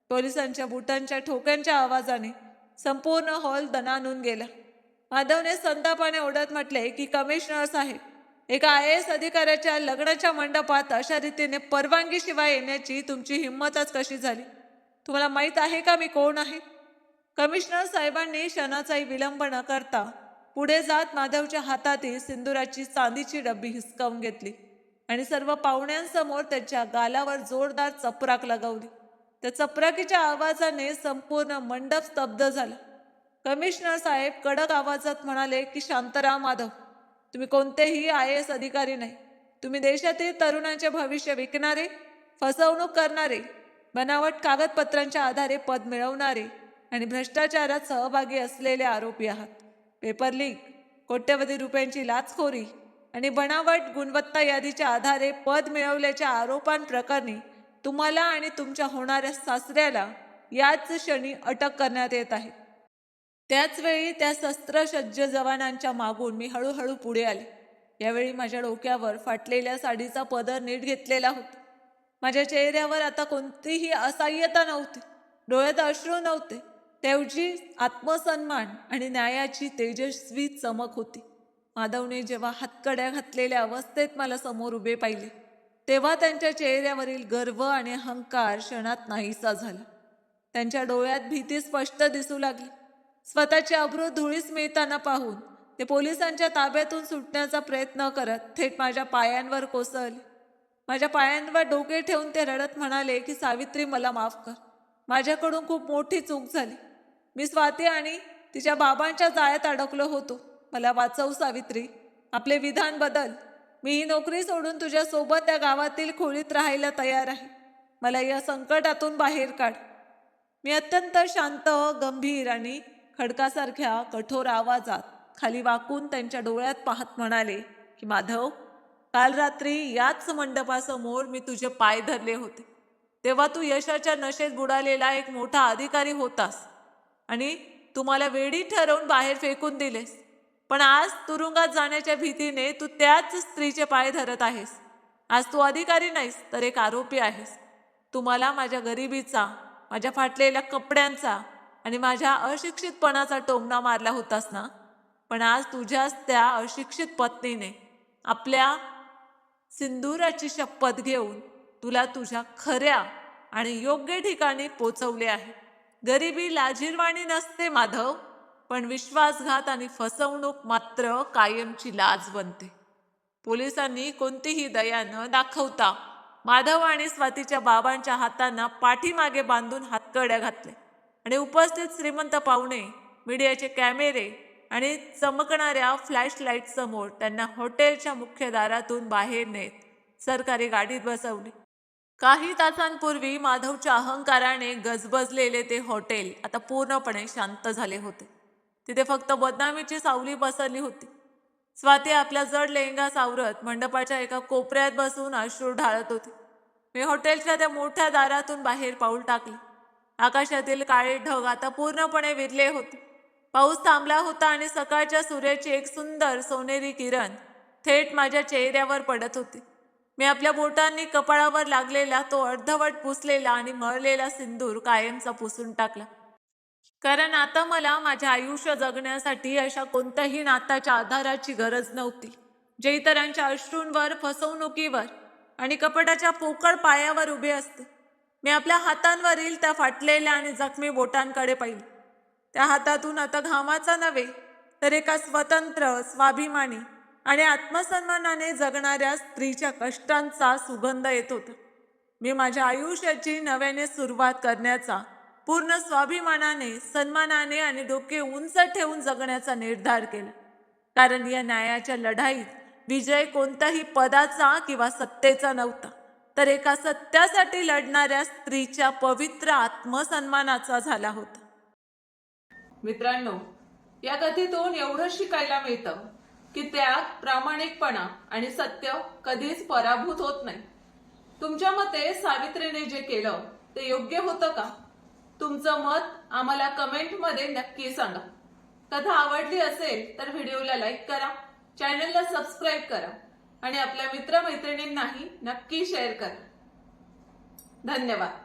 पोलिसांच्या बुटांच्या ठोक्यांच्या आवाजाने संपूर्ण हॉल दणाणून गेला. माधवने संतापाने ओढत म्हटले की कमिशनर साहेब, एका IAS अधिकाऱ्याच्या लग्नाच्या मंडपात अशा रीतीने परवानगीशिवाय येण्याची तुमची हिंमतच कशी झाली? तुम्हाला माहीत आहे का मी कोण आहे? कमिशनर साहेबांनी क्षणाचाही विलंब न करता पुढे जात माधवच्या हातातील सिंदुराची चांदीची डब्बी हिसकावून घेतली आणि सर्व पाहुण्यांसमोर त्याच्या गालावर जोरदार चपराक लगवली. त्या चपराकीच्या आवाजाने संपूर्ण मंडप स्तब्ध झाला. कमिशनर साहेब कडक आवाजात म्हणाले की शांत राहा माधव, तुम्ही कोणतेही IAS अधिकारी नाही. तुम्ही देशातील तरुणांचे भविष्य विकणारे, फसवणूक करणारे, बनावट कागदपत्रांच्या आधारे पद मिळवणारे आणि भ्रष्टाचारात सहभागी असलेले आरोपी आहात. पेपर लीक, कोट्यवधी रुपयांची लाचखोरी आणि बनावट गुणवत्ता यादीच्या आधारे पद मिळवल्याच्या आरोपांप्रकरणी तुम्हाला आणि तुमच्या होणाऱ्या सासऱ्याला याच क्षणी अटक करण्यात येत आहे. त्याचवेळी त्या शस्त्रसज्ज जवानांच्या मागून मी हळूहळू पुढे आले. यावेळी माझ्या डोक्यावर फाटलेल्या साडीचा पदर नीट घेतलेला होता. माझ्या चेहऱ्यावर आता कोणतीही असहाय्यता नव्हती, डोळ्यात अश्रू नव्हते, त्याऐवजी आत्मसन्मान आणि न्यायाची तेजस्वी चमक होती. माधवने जेव्हा हातकड्या घातलेल्या अवस्थेत मला समोर उभे पाहिले, तेव्हा त्यांच्या चेहऱ्यावरील गर्व आणि अहंकार क्षणात नाहीसा झाला. त्यांच्या डोळ्यात भीती स्पष्ट दिसू लागली. स्वतःची अब्रू धुळीस मिळताना पाहून ते पोलिसांच्या ताब्यातून सुटण्याचा प्रयत्न करत थेट माझ्या पायांवर कोसळले. माझ्या पायांवर डोके ठेवून ते रडत म्हणाले की सावित्री, मला माफ कर. माझ्याकडून खूप मोठी चूक झाली. मी स्वाती आणि तिच्या बाबांच्या जाळ्यात अडकलो होतो. मला वाचव सावित्री. आपले विधान बदल. मी ही नोकरी सोडून तुझ्यासोबत त्या गावातील खोलीत राहायला तयार आहे. मला या संकटातून बाहेर काढ. मी अत्यंत शांत, गंभीर आणि खडकासारख्या कठोर आवाजात खाली वाकून त्यांच्या डोळ्यात पाहत म्हणाले की माधव, काल रात्री याच मंडपासमोर मी तुझे पाय धरले होते. तेव्हा तू यशाच्या नशेत बुडालेला एक मोठा अधिकारी होतास आणि तुम्हाला वेडी ठरवून बाहेर फेकून दिलेस. पण आज तुरुंगात जाण्याच्या भीतीने तू त्याच स्त्रीचे पाय धरत आहेस. आज तू अधिकारी नाहीस तर एक आरोपी आहेस. तुम्हाला माझ्या गरिबीचा, माझ्या फाटलेल्या कपड्यांचा आणि माझ्या अशिक्षितपणाचा टोमणा मारला होतास ना. पण आज तुझ्याच त्या अशिक्षित पत्नीने आपल्या सिंदुराची शपथ घेऊन तुला तुझ्या खऱ्या आणि योग्य ठिकाणी पोचवले आहे. गरिबी लाजिरवाणी नसते माधव, पण विश्वासघात आणि फसवणूक मात्र कायमची लाज बनते. पोलिसांनी कोणतीही दया न दाखवता माधव आणि स्वातीच्या बाबांच्या हातांना पाठीमागे बांधून हातकड्या घातल्या आणि उपस्थित श्रीमंत पाहुणे, मीडियाचे कॅमेरे आणि चमकणाऱ्या फ्लॅशलाईट समोर त्यांना हॉटेलच्या मुख्य दारातून बाहेर नेत सरकारी गाडीत बसवले. काही तासांपूर्वी माधवच्या अहंकाराने गजबजलेले ते हॉटेल आता पूर्णपणे शांत झाले होते. तिथे फक्त बदनामीची सावली पसरली होती. स्वाती आपला जड लेहंगा सावरत मंडपाच्या एका कोपऱ्यात बसून अश्रू ढाळत होती. मी हॉटेलच्या त्या मोठ्या दारातून बाहेर पाऊल टाकले. आकाशातील काळे ढग आता पूर्णपणे विरले होते. पाऊस थांबला होता आणि सकाळच्या सूर्याची एक सुंदर सोनेरी किरण थेट माझ्या चेहऱ्यावर पडत होती. मी आपल्या बोटांनी कपाळावर लागलेला तो अर्धवट पुसलेला आणि मळलेला सिंदूर कायमचा पुसून टाकला. कारण आता मला माझे आयुष्य जगण्यासाठी अशा कोणत्याही नात्याच्या आधाराची गरज नव्हती, जे इतरांच्या अश्रूंवर, फसवणुकीवर आणि कपटाच्या पोकळ पायावर उभे असते. मी आपल्या हातांवरील त्या फाटलेल्या आणि जखमी बोटांकडे पाहिले. त्या हातातून आता घामाचा नव्हे तर एका स्वतंत्र, स्वाभिमानी आणि आत्मसन्मानाने जगणाऱ्या स्त्रीच्या कष्टांचा सुगंध येत होता. मी माझ्या आयुष्याची नव्याने सुरुवात करण्याचा, पूर्ण स्वाभिमानाने, सन्मानाने आणि डोके उंच ठेवून जगण्याचा निर्धार केला. कारण या न्यायाच्या लढाईत विजय कोणत्याही पदाचा किंवा सत्तेचा नव्हता, तर एका सत्यासाठी लढणाऱ्या स्त्रीच्या पवित्र आत्मसन्मानाचा झाला होता. मित्रांनो, या कथेतून एवढं शिकायला मिळतं की त्याग, प्रामाणिकपणा आणि सत्य कधीच पराभूत होत नाही. तुमच्या मते सावित्रीने जे केलं ते योग्य होतं का? तुमचं मत आम्हाला कमेंटमध्ये नक्की सांगा. कथा आवडली असेल तर व्हिडिओला लाईक करा, चॅनलला सबस्क्राईब करा आणि आपल्या मित्रमैत्रिणींनाही नक्की शेअर करा. धन्यवाद.